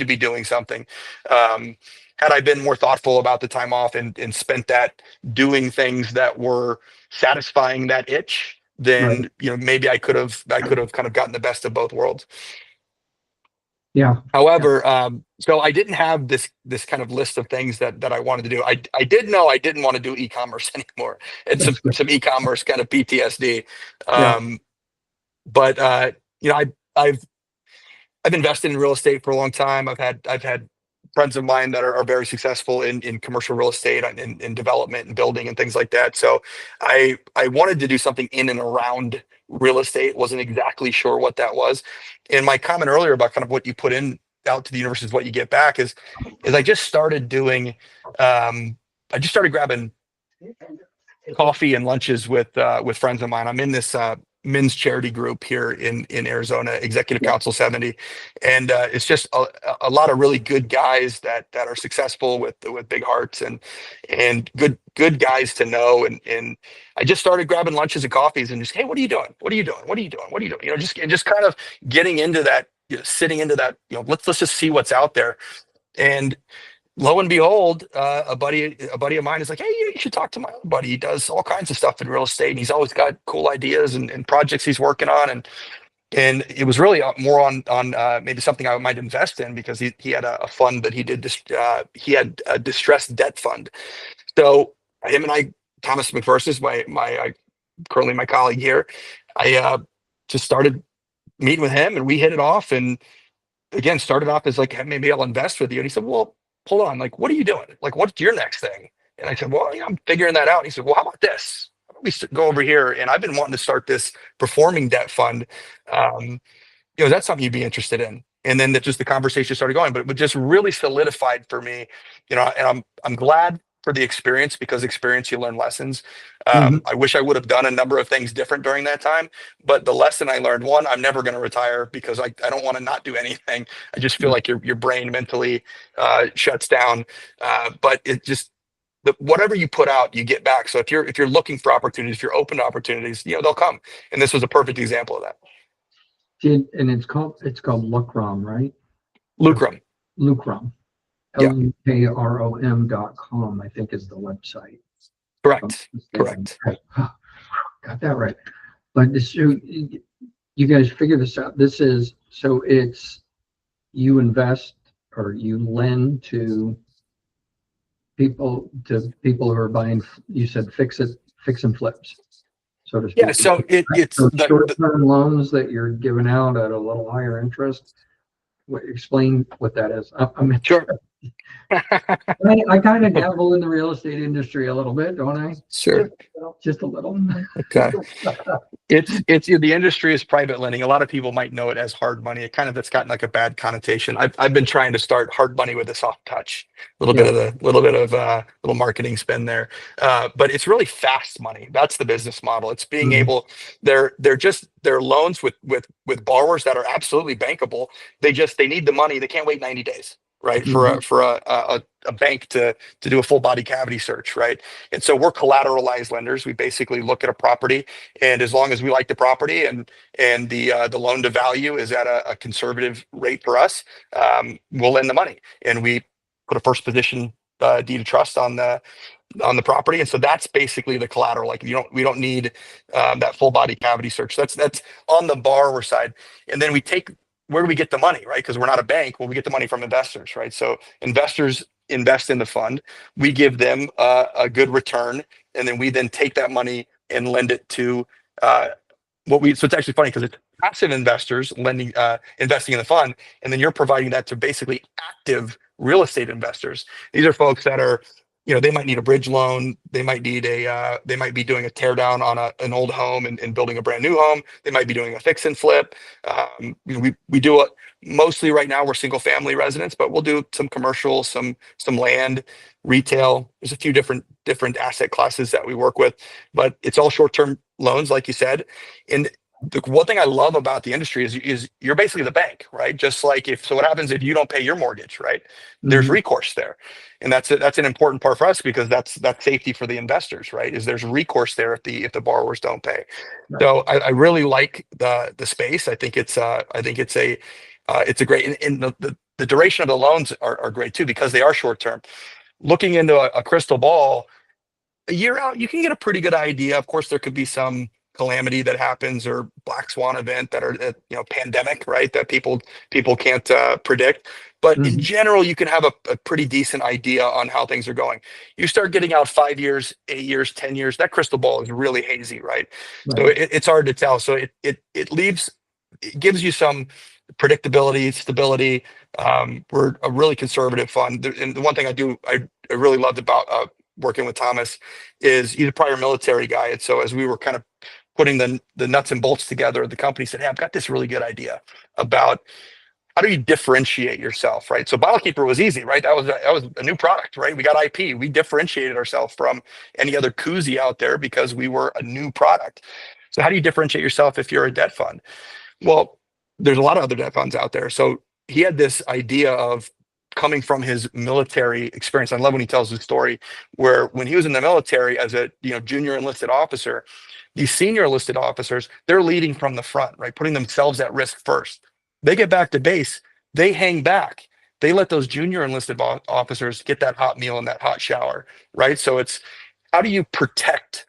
be doing something. Um, had I been more thoughtful about the time off, and spent that doing things that were satisfying that itch, Right. then maybe I could have kind of gotten the best of both worlds. Yeah. Yeah. However, so I didn't have this kind of list of things that I wanted to do. I did know I didn't want to do e-commerce anymore, and some That's good. some e-commerce kind of PTSD. Yeah. Um, but you know, I I've I've invested in real estate for a long time. I've had friends of mine that are very successful in commercial real estate, and in development and building and things like that. So I wanted to do something in and around real estate. Wasn't exactly sure what that was. And my comment earlier about kind of what you put in out to the universe is what you get back is I just started doing I just started grabbing coffee and lunches with friends of mine. I'm in this men's charity group here in Arizona, Executive Yeah. Council 70, and it's just a lot of really good guys that are successful with big hearts, and good guys to know. And I just started grabbing lunches and coffees, and just, hey, what are you doing? What are you doing? What are you doing? What are you doing? Just kind of getting into that, sitting into that. Let's just see what's out there. And lo and behold, a buddy of mine is like, hey, you should talk to my other buddy. He does all kinds of stuff in real estate, and he's always got cool ideas and projects he's working on. And it was really more on maybe something I might invest in, because he had a fund that he did. He had a distressed debt fund. So him and I, Thomas McPherson is currently my colleague here. I just started meeting with him, and we hit it off. And again, started off as like, "Hey, maybe I'll invest with you." And he said, well, hold on, like, what are you doing? Like, what's your next thing? And I said, well, I'm figuring that out. And he said, well, how about this? How about we go over here? And I've been wanting to start this performing debt fund. Um, that's something you'd be interested in. And then just the conversation started going, but it just really solidified for me, and I'm glad for the experience, because experience, you learn lessons. Mhm. I wish I would have done a number of things different during that time, but the lesson I learned, one, I'm never going to retire, because I don't want to not do anything. I just feel Yeah. like your brain mentally shuts down. But it just, whatever you put out, you get back. So if you're looking for opportunities, if you're open to opportunities, they'll come. And this was a perfect example of that. And it's called Lukrom, right? Or Lukrom. Lukrom. Yeah, Lukrom.com, I think, is the website. If I'm correct. mistaken. Correct. Right. Got that right. But so you guys figure this out. It's you invest, or you lend to people who are buying, you said fix and flips, so to Yeah. speak. So it's So the short-term loans that you're giving out at a little higher interest. Explain what that is. I'm sure. interested. I kind of dabble in the real estate industry a little bit, don't I? Sure. Just a little. Okay. It's the industry is private lending. A lot of people might know it as hard money. It's gotten like a bad connotation. I've been trying to start hard money with a soft touch, little marketing spin there. But it's really fast money. That's the business model. It's being able, they're loans with borrowers that are absolutely bankable. They need the money. They can't wait 90 days, right? For a bank to do a full body cavity search, right? And so we're collateralized lenders. We basically look at a property, and as long as we like the property and the loan to value is at a conservative rate for us, we'll lend the money, and we put a first position deed of trust on the property, and so that's basically the collateral. Like we don't need that full body cavity search. That's on the borrower side, and then where do we get the money, right? Because we're not a bank. Well, we get the money from investors, right? So investors invest in the fund. We give them a good return, and then we take that money and lend it to so it's actually funny because it's passive investors investing in the fund, and then you're providing that to basically active real estate investors. These are folks that are, they might need a bridge loan. They might be doing a tear down on an old home and building a brand new home. They might be doing a fix and flip. We do mostly right now we're single family residents, but we'll do some commercial, some land, retail. There's a few different asset classes that we work with, but it's all short-term loans, like you said. And the one thing I love about the industry is you're basically the bank, right? Just like what happens if you don't pay your mortgage, right? There's recourse there. And that's an important part for us because that's safety for the investors, right? Is there's recourse there if the borrowers don't pay. Right. So I really like the space. I think it's a great, and the duration of the loans are great too, because they are short term. Looking into a crystal ball, a year out, you can get a pretty good idea. Of course, there could be some calamity that happens or black swan event that are pandemic, right? That people can't predict. But in general, you can have a pretty decent idea on how things are going. You start getting out 5 years, 8 years, 10 years, that crystal ball is really hazy, right? So it's hard to tell. So it gives you some predictability, stability. We're a really conservative fund. And the one thing I really loved about working with Thomas is he's a prior military guy. And so as we were kind of putting the nuts and bolts together, the company said, hey, I've got this really good idea about how do you differentiate yourself, right? So BottleKeeper was easy, right? That was a new product, right? We got IP. We differentiated ourselves from any other koozie out there because we were a new product. So how do you differentiate yourself if you're a debt fund? Well, there's a lot of other debt funds out there. So he had this idea of coming from his military experience. I love when he tells his story where when he was in the military as a junior enlisted officer, these senior enlisted officers, they're leading from the front, right? Putting themselves at risk first. They get back to base, they hang back. They let those junior enlisted officers get that hot meal and that hot shower, right? So it's how do you protect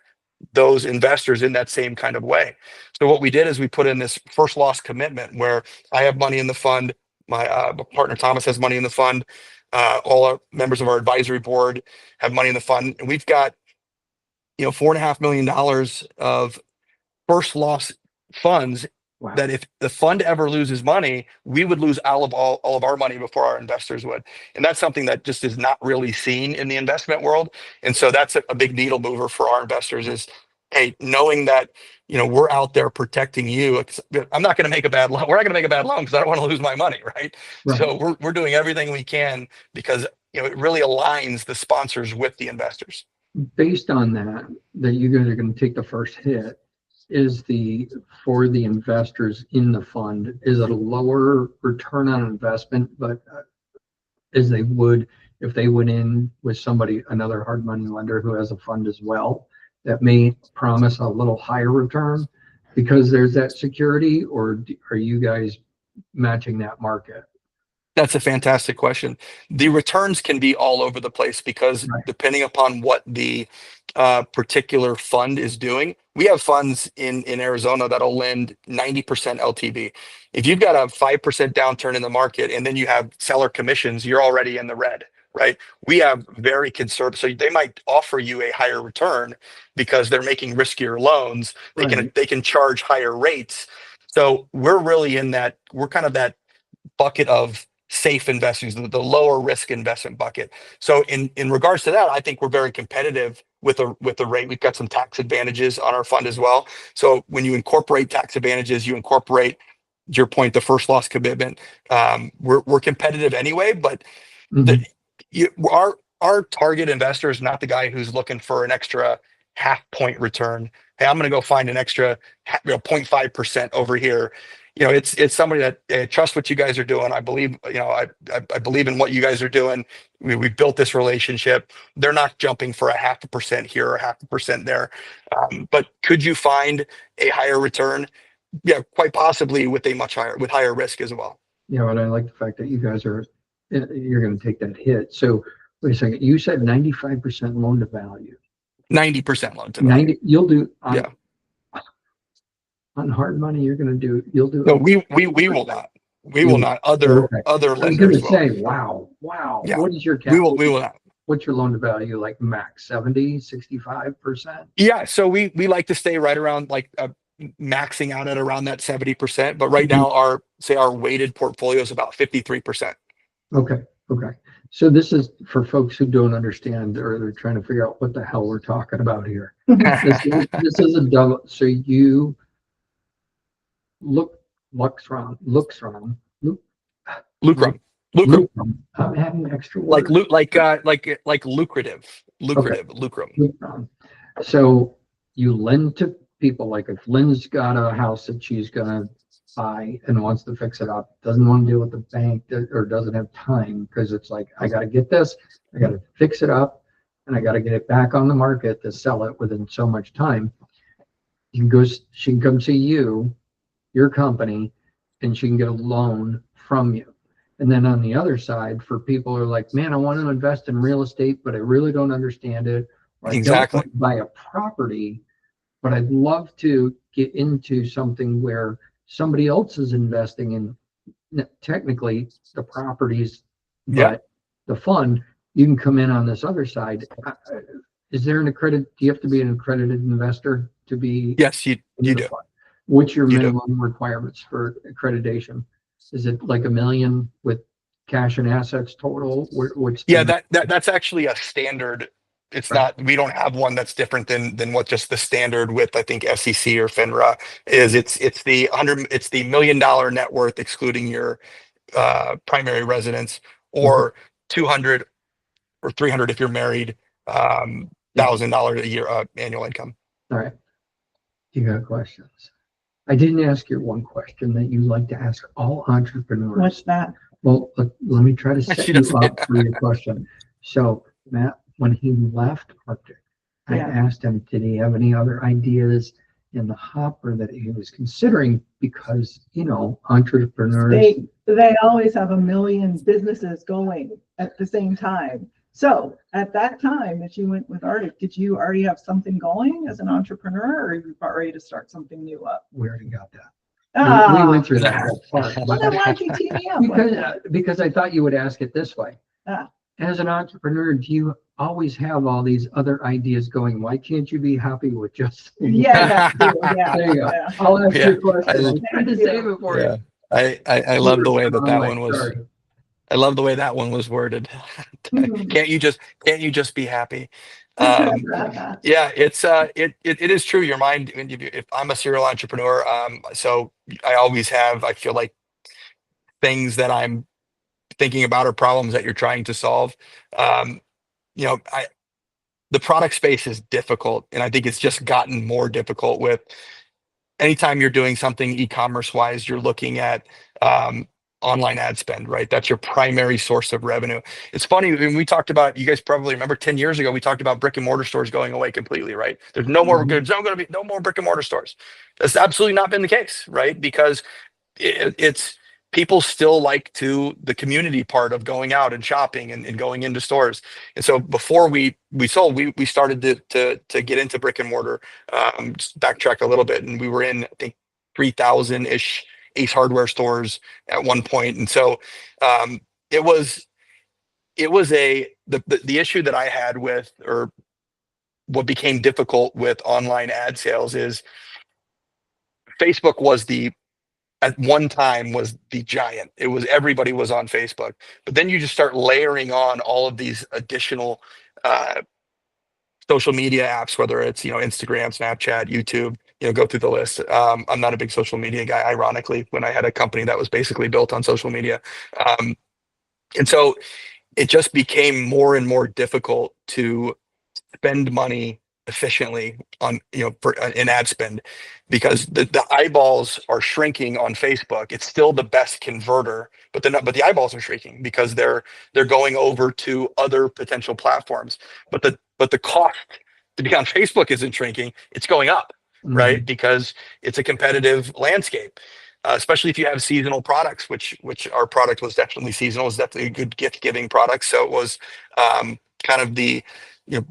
those investors in that same kind of way? So what we did is we put in this first loss commitment where I have money in the fund. My partner Thomas has money in the fund. All our members of our advisory board have money in the fund, and we've got $4.5 million of first loss funds. Wow. That if the fund ever loses money, we would lose all of our money before our investors would. And that's something that just is not really seen in the investment world. And so that's a big needle mover for our investors is, hey, knowing that, we're out there protecting you. I'm not going to make a bad loan. We're not going to make a bad loan because I don't want to lose my money, right? So we're doing everything we can because, it really aligns the sponsors with the investors. Based on that you guys are going to take the first hit, for the investors in the fund, is it a lower return on investment, but as they would if they went in with another hard money lender who has a fund as well, that may promise a little higher return because there's that security, or are you guys matching that market? That's a fantastic question. The returns can be all over the place because depending upon what the particular fund is doing, we have funds in Arizona that'll lend 90% LTV. If you've got a 5% downturn in the market and then you have seller commissions, you're already in the red, right? We have very conservative, so they might offer you a higher return because they're making riskier loans. They can charge higher rates. So we're really we're kind of that bucket of safe investments, the lower risk investment bucket. So in regards to that, I think we're very competitive with the rate. We've got some tax advantages on our fund as well. So when you incorporate tax advantages, you incorporate, to your point, the first loss commitment. We're competitive anyway, but the, our target investor is not the guy who's looking for an extra half point return. Hey, I'm going to go find an extra 0.5% over here. It's somebody that trusts what you guys are doing. I believe, I believe in what you guys are doing. We've built this relationship. They're not jumping for a 0.5% here or 0.5% there. But could you find a higher return? Yeah, quite possibly with higher risk as well. And I like the fact that you guys you're going to take that hit. So wait a second, you said 95% loan to value. 90% loan to value. 90, you'll do yeah. On hard money, you'll do. No, we will not. We will not. Other lenders will. Say, wow. Yeah. What is your cap? We will not. What's your loan to value, like max 70, 65%? Yeah. So we like to stay right around like maxing out at around that 70%. But right now our weighted portfolio is about 53%. Okay. So this is for folks who don't understand or they're trying to figure out what the hell we're talking about here. This is a double. So you Lukrom. I'm having extra words. like lucrative. Lukrom. So you lend to people, like if Lynn's got a house that she's gonna buy and wants to fix it up, doesn't want to deal with the bank or doesn't have time because it's like, I got to get this, I got to fix it up, and I got to get it back on the market to sell it within so much time. She can come see your company, and she can get a loan from you. And then on the other side, for people who are like, man, I want to invest in real estate, but I really don't understand it. Or exactly. I don't want to buy a property, but I'd love to get into something where somebody else is investing in technically the properties, but the fund, you can come in on this other side. Is there do you have to be an accredited investor to be? Yes, you do. Fund? What's your minimum requirements for accreditation? Is it like $1 million with cash and assets total? That's actually a standard. It's not, we don't have one that's different than what just the standard with, I think, SEC or FINRA is. It's the $1 million net worth, excluding your primary residence, or 200 or 300 if you're married, $1,000 a year annual income. All right. You got questions? I didn't ask you one question that you like to ask all entrepreneurs. What's that? Well, let me try to set you up for your question. So, Matt, when he left Arctic, I asked him, did he have any other ideas in the hopper that he was considering? Because, entrepreneurs. They always have a million businesses going at the same time. So at that time that you went with Arctic, did you already have something going as an entrepreneur, or are you about ready to start something new up? We already got that. We went through that whole part. Well, then why'd you tee me up? Because I thought you would ask it this way. As an entrepreneur, do you always have all these other ideas going? Why can't you be happy with just? There you go. Yeah. I'll ask you a question. I had to save it for you. I love the way that one was. I love the way that one was worded. Can't you just be happy? It is true. Your mind. If I'm a serial entrepreneur, so I feel like things that I'm thinking about or problems that you're trying to solve. The product space is difficult, and I think it's just gotten more difficult with anytime you're doing something e-commerce wise, you're looking at online ad spend, right? That's your primary source of revenue. It's funny when we talked about, you guys probably remember 10 years ago, we talked about brick and mortar stores going away completely, right? There's no more, there's going to be no more brick and mortar stores. That's absolutely not been the case, right? Because it's people still like the community part of going out and shopping and going into stores. And so before we sold, we started to get into brick and mortar, just backtrack a little bit. And we were in, I think, 3,000-ish Ace Hardware stores at one point. And so it was the issue that I had with, or what became difficult with online ad sales, is Facebook was the at one time was the giant. It was everybody was on Facebook, but then you just start layering on all of these additional social media apps, whether it's Instagram, Snapchat, YouTube. Go through the list. I'm not a big social media guy, ironically, when I had a company that was basically built on social media, and so it just became more and more difficult to spend money efficiently on for an ad spend, because the eyeballs are shrinking on Facebook. It's still the best converter, but the eyeballs are shrinking because they're going over to other potential platforms. But the cost to be on Facebook isn't shrinking, it's going up, right? Because it's a competitive landscape. Especially if you have seasonal products, which our product was definitely seasonal, was definitely a good gift giving product. So it was kind of the you know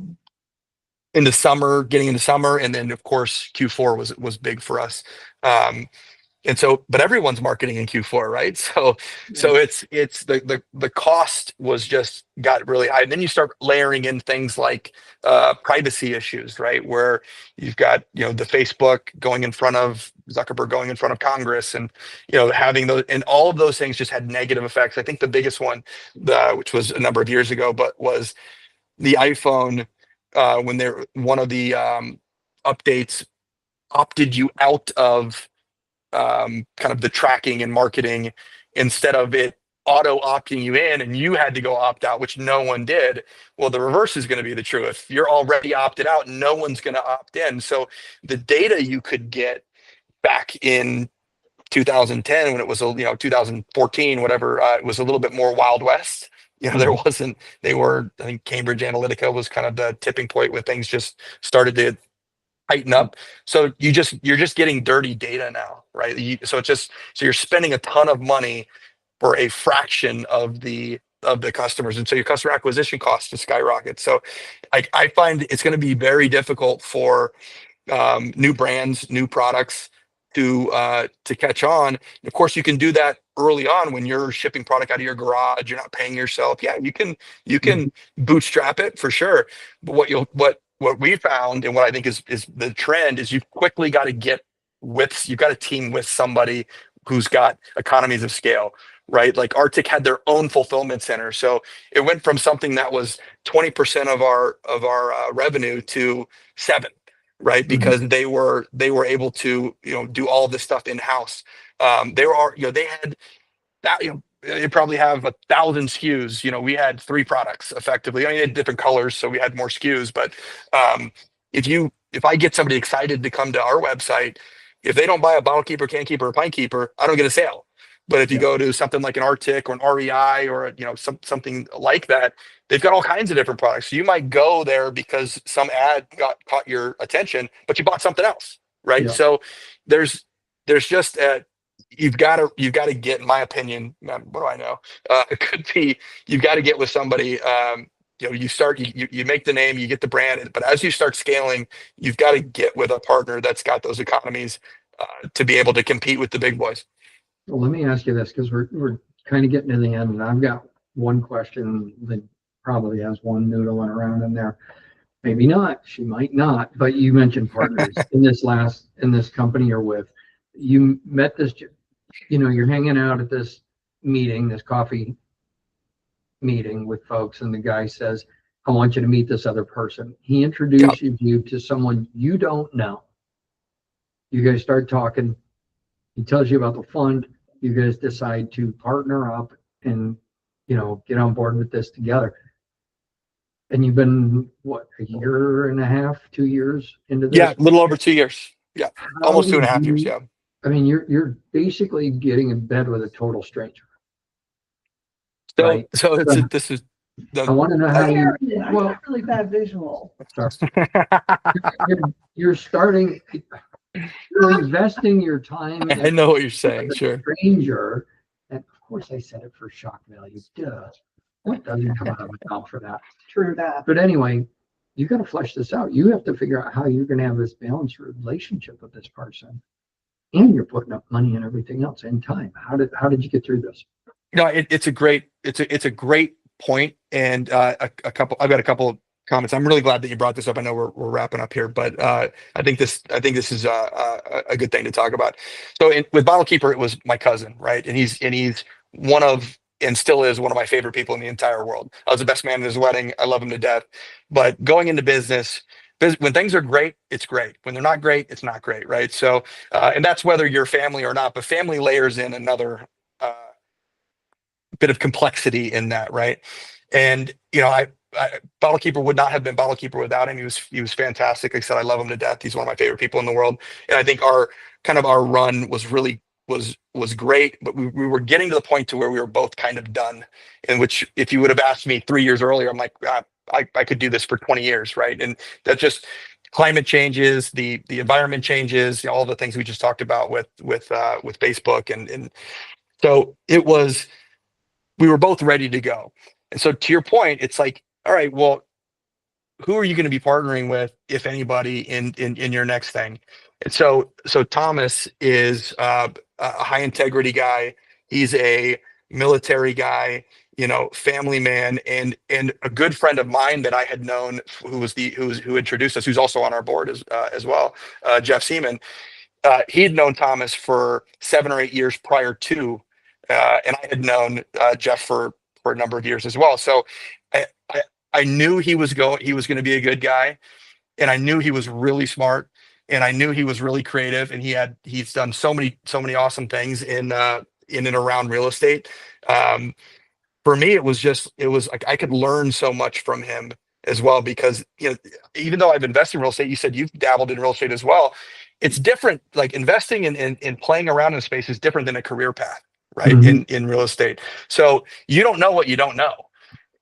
into summer, getting into summer, and then of course Q4 was big for us. And so, but everyone's marketing in Q4, right? So it's the cost was just got really high. And then you start layering in things like privacy issues, right? Where you've got the Facebook going in front of Zuckerberg, going in front of Congress, and having those, and all of those things just had negative effects. I think the biggest one, which was a number of years ago, but was the iPhone, when one of the updates opted you out of kind of the tracking and marketing, instead of it auto opting you in and you had to go opt out, which no one did. Well, the reverse is going to be the truth. If you're already opted out, no one's going to opt in. So the data you could get back in 2010, when it was 2014, whatever, it was a little bit more Wild West. There wasn't, I think Cambridge Analytica was kind of the tipping point where things just started to tighten up. So you're just getting dirty data now, right? So you're spending a ton of money for a fraction of the customers, and so your customer acquisition costs to skyrocket. So I find it's going to be very difficult for new brands, new products to catch on. Of course, you can do that early on when you're shipping product out of your garage. You're not paying yourself. Yeah, you can bootstrap it for sure. But what we found, and what I think is the trend, is you've quickly got to you've got to team with somebody who's got economies of scale, right? Like Arctic had their own fulfillment center, so it went from something that was 20% of our revenue to 7%, right? Because they were able to do all of this stuff in house. They had that, they probably have 1,000 SKUs. We had 3 products effectively. I mean, they had different colors, so we had more SKUs. But if I get somebody excited to come to our website, if they don't buy a bottle keeper, can keeper, or pint keeper, I don't get a sale. But if you go to something like an Arctic or an REI or something like that, they've got all kinds of different products. So you might go there because some ad caught your attention, but you bought something else, right? Yeah. So there's just you've got to get, in my opinion, what do I know? It could be you've got to get with somebody. You make the name, you get the brand, but as you start scaling, you've got to get with a partner that's got those economies to be able to compete with the big boys. Well, let me ask you this, because we're kind of getting to the end, and I've got one question that probably has one noodling around in there. Maybe not. She might not. But you mentioned partners in this company you're with. You met this. You're hanging out at this meeting, this coffee meeting with folks, and the guy says, "I want you to meet this other person." He introduces you to someone you don't know. You guys start talking. He tells you about the fund. You guys decide to partner up and, get on board with this together. And you've been, what, a year and a half, 2 years into this? Yeah, a little over 2 years. Yeah, almost 2.5 years. Yeah. I mean, you're basically getting in bed with a total stranger. So, right? This is. I want to know how you. Well, a really bad visual. You're starting. You're investing your time. I know what you're saying. Sure. Stranger, and of course I said it for shock value. Duh. What doesn't come out of my mouth for that? True that. But anyway, you got to flesh this out. You have to figure out how you're going to have this balanced relationship with this person, and you're putting up money and everything else and time. How did you get through this? It's a great point, and I've got a couple comments. I'm really glad that you brought this up. I know we're wrapping up here, but I think this is a good thing to talk about. So with BottleKeeper, it was my cousin, right? And he's one of, and still is one of my favorite people in the entire world. I was the best man at his wedding. I love him to death. But going into business, when things are great, it's great. When they're not great, it's not great, right? So, and that's whether you're family or not. But family layers in another bit of complexity in that, right? And BottleKeeper would not have been BottleKeeper without him. He was fantastic. Like I said, I love him to death. He's one of my favorite people in the world. And I think our run was really was great, but we were getting to the point to where we were both kind of done. In which, if you would have asked me 3 years earlier, I'm like, I could do this for 20 years, right? And that just climate changes, the environment changes, all the things we just talked about with Facebook, and so it was. We were both ready to go. And so to your point, it's like, all right, well, who are you going to be partnering with, if anybody, in your next thing? And so Thomas is a high integrity guy. He's a military guy, family man, and a good friend of mine that I had known, who introduced us, who's also on our board as well, Jeff Seaman. He'd known Thomas for 7 or 8 years prior to, and I had known Jeff for a number of years as well. So I knew he was going to be a good guy, and I knew he was really smart, and I knew he was really creative, and he's done so many awesome things in and around real estate. For me, it was like I could learn so much from him as well, because even though I've invested in real estate, you said you've dabbled in real estate as well. It's different. Like investing in playing around in space is different than a career path, right? Mhm. In real estate. So you don't know what you don't know.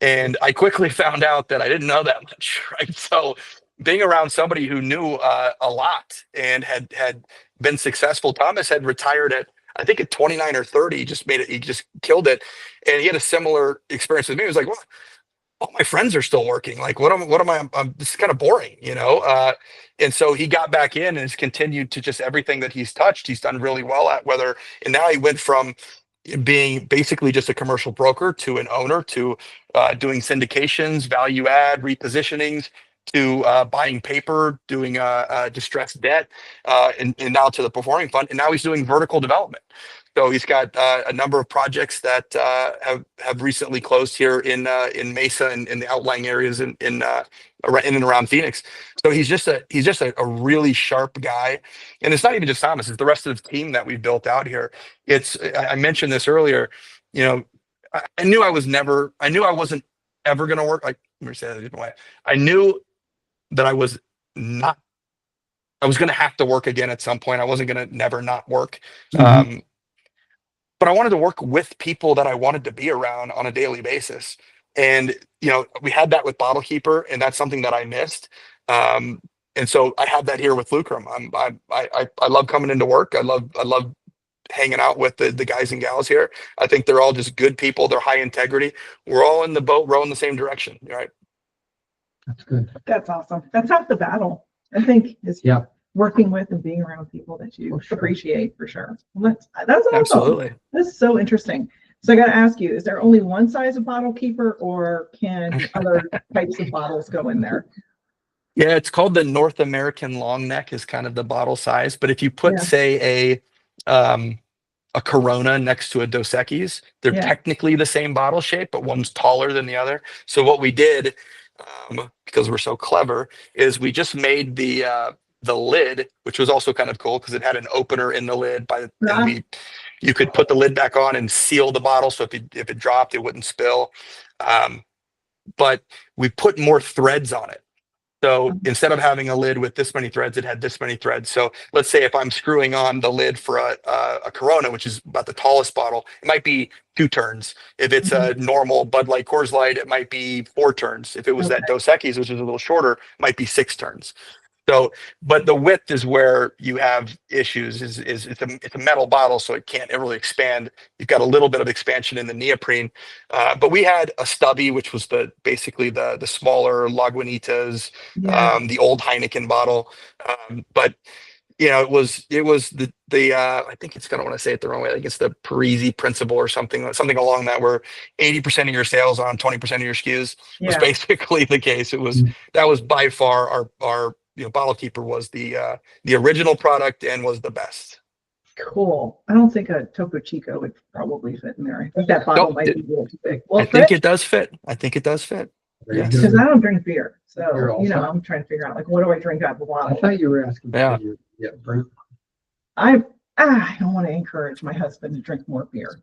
And I quickly found out that I didn't know that much, right? So being around somebody who knew a lot and had been successful. Thomas had retired I think at 29 or 30, he just killed it. And he had a similar experience with me. He was like, well, all my friends are still working. Like, what am I? This is kind of boring, and so he got back in and has continued to just everything that he's touched, he's done really well at. And now he went from being basically just a commercial broker to an owner to doing syndications, value add, repositionings, to buying paper, doing distressed debt, and now to the performing fund. And now he's doing vertical development. So he's got a number of projects that have recently closed here in Mesa and in the outlying areas in and around Phoenix. So he's just a really sharp guy. And it's not even just Thomas; it's the rest of the team that we've built out here. I mentioned this earlier. I knew I wasn't ever going to work. Like, let me say that a different way. I knew that I was going to have to work again at some point. I wasn't going to never not work. Mhm. But I wanted to work with people that I wanted to be around on a daily basis. And, we had that with BottleKeeper, and that's something that I missed. And so I have that here with Lukrom. I love coming into work. I love hanging out with the guys and gals here. I think they're all just good people. They're high integrity. We're all in the boat, rowing the same direction. Right. That's good. That's awesome. That's half the battle, I think, is Yeah. working with and being around people that you For sure. appreciate, for sure. Well, that's awesome. Absolutely. That's so interesting. So I got to ask you, is there only one size of BottleKeeper, or can other types of bottles go in there? Yeah, it's called the North American long neck is kind of the bottle size. But if you put, Yeah. say, a Corona next to a Dos Equis, they're Yeah. technically the same bottle shape, but one's taller than the other. So what we did, because we're so clever, is we just made the lid, which was also kind of cool because it had an opener in the lid. Yeah. You could put the lid back on and seal the bottle, so if it dropped, it wouldn't spill. But we put more threads on it. So instead of having a lid with this many threads, it had this many threads. So let's say if I'm screwing on the lid for a Corona, which is about the tallest bottle, it might be 2 turns. If it's a normal Bud Light, Coors Light, it might be 4 turns. If it was that Dos Equis, which is a little shorter, it might be 6 turns. So, but the width is where you have issues. It's a metal bottle, so it can't really expand. You've got a little bit of expansion in the neoprene, but we had a stubby, which was basically the smaller Lagunitas, Yeah. the old Heineken bottle. But it was the I think it's gonna want to say it the wrong way. I think it's the Parisi principle or something along that, where 80% of your sales on 20% of your SKUs was Yeah. basically the case. That was by far our BottleKeeper was the original product and was the best. Cool. I don't think a Topo Chico would probably fit in there. I think that bottle Nope, might be a little too big. I think it does fit. I think it does fit. There you Yes. go. Because I don't drink beer. So, You're all set. I'm trying to figure out, like, what do I drink out of the I bottle? thought you were asking. Yeah. because yeah, Brent. I don't want to encourage my husband to drink more beer.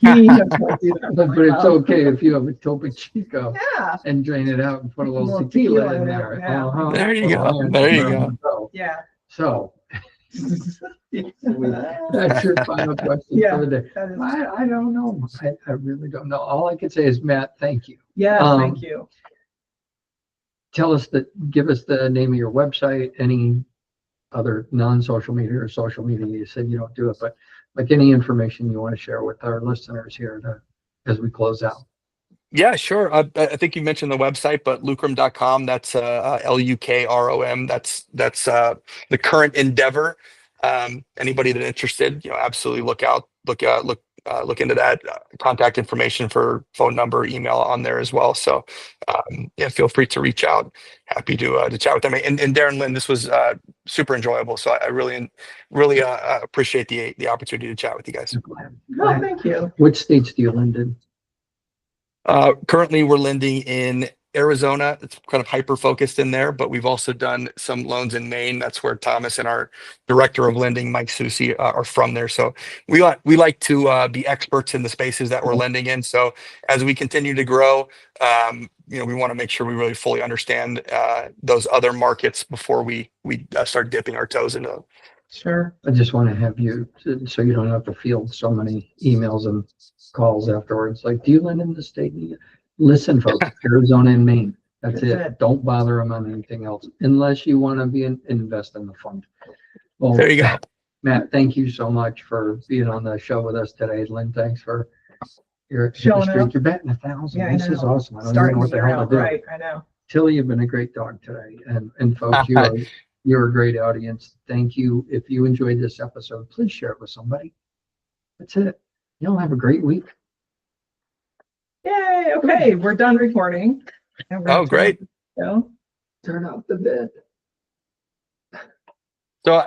He doesn't want to do that. But it's okay if you have a Topo Chico Yeah. and drain it out and put a little Little tequila tequila in in there. it, yeah. Uh-huh. There you go. Well, There you go. Yeah. So that's your final question Yeah, for the day. that is- I don't know. I really don't know. All I can say is, Matt, thank you. Yeah, Um, thank you. Give us the name of your website, any other non-social media or social media. You said you don't do it, but like any information you want to share with our listeners here as we close out. Yeah, sure. I think you mentioned the website, but Lukrom.com, that's Lukrom. That's the current endeavor. Anybody that's interested, absolutely look into that. Contact information for phone number, email on there as well. So yeah, feel free to reach out. Happy to chat with them. And Darren, Lynn, this was super enjoyable. So I really appreciate the opportunity to chat with you guys. Oh, thank you. Which states do you lend in? Currently, we're lending in Arizona. It's kind of hyper focused in there, but we've also done some loans in Maine. That's where Thomas and our director of lending, Mike Susi, are from there. So we like to be experts in the spaces that we're lending in. So as we continue to grow, we want to make sure we really fully understand those other markets before we start dipping our toes into them. Sure. I just want to have you, so you don't have to field so many emails and calls afterwards. Like, do you lend in the state? Listen, folks, Arizona and Maine. That's it. Don't bother them on anything else unless you want to invest in the fund. Well, There you go. Matt, thank you so much for being on the show with us today. Lynn, thanks for your Showing streak. up. You're batting 1,000. Yeah, I This is know. awesome. I don't even Starting know what the the year hell to out do. right. I know. Tilly, you've been a great dog today. And folks, you're a great audience. Thank you. If you enjoyed this episode, please share it with somebody. That's it. You'll have a great week. Yay. Okay. We're done recording. Oh, great. Turn off the bed. So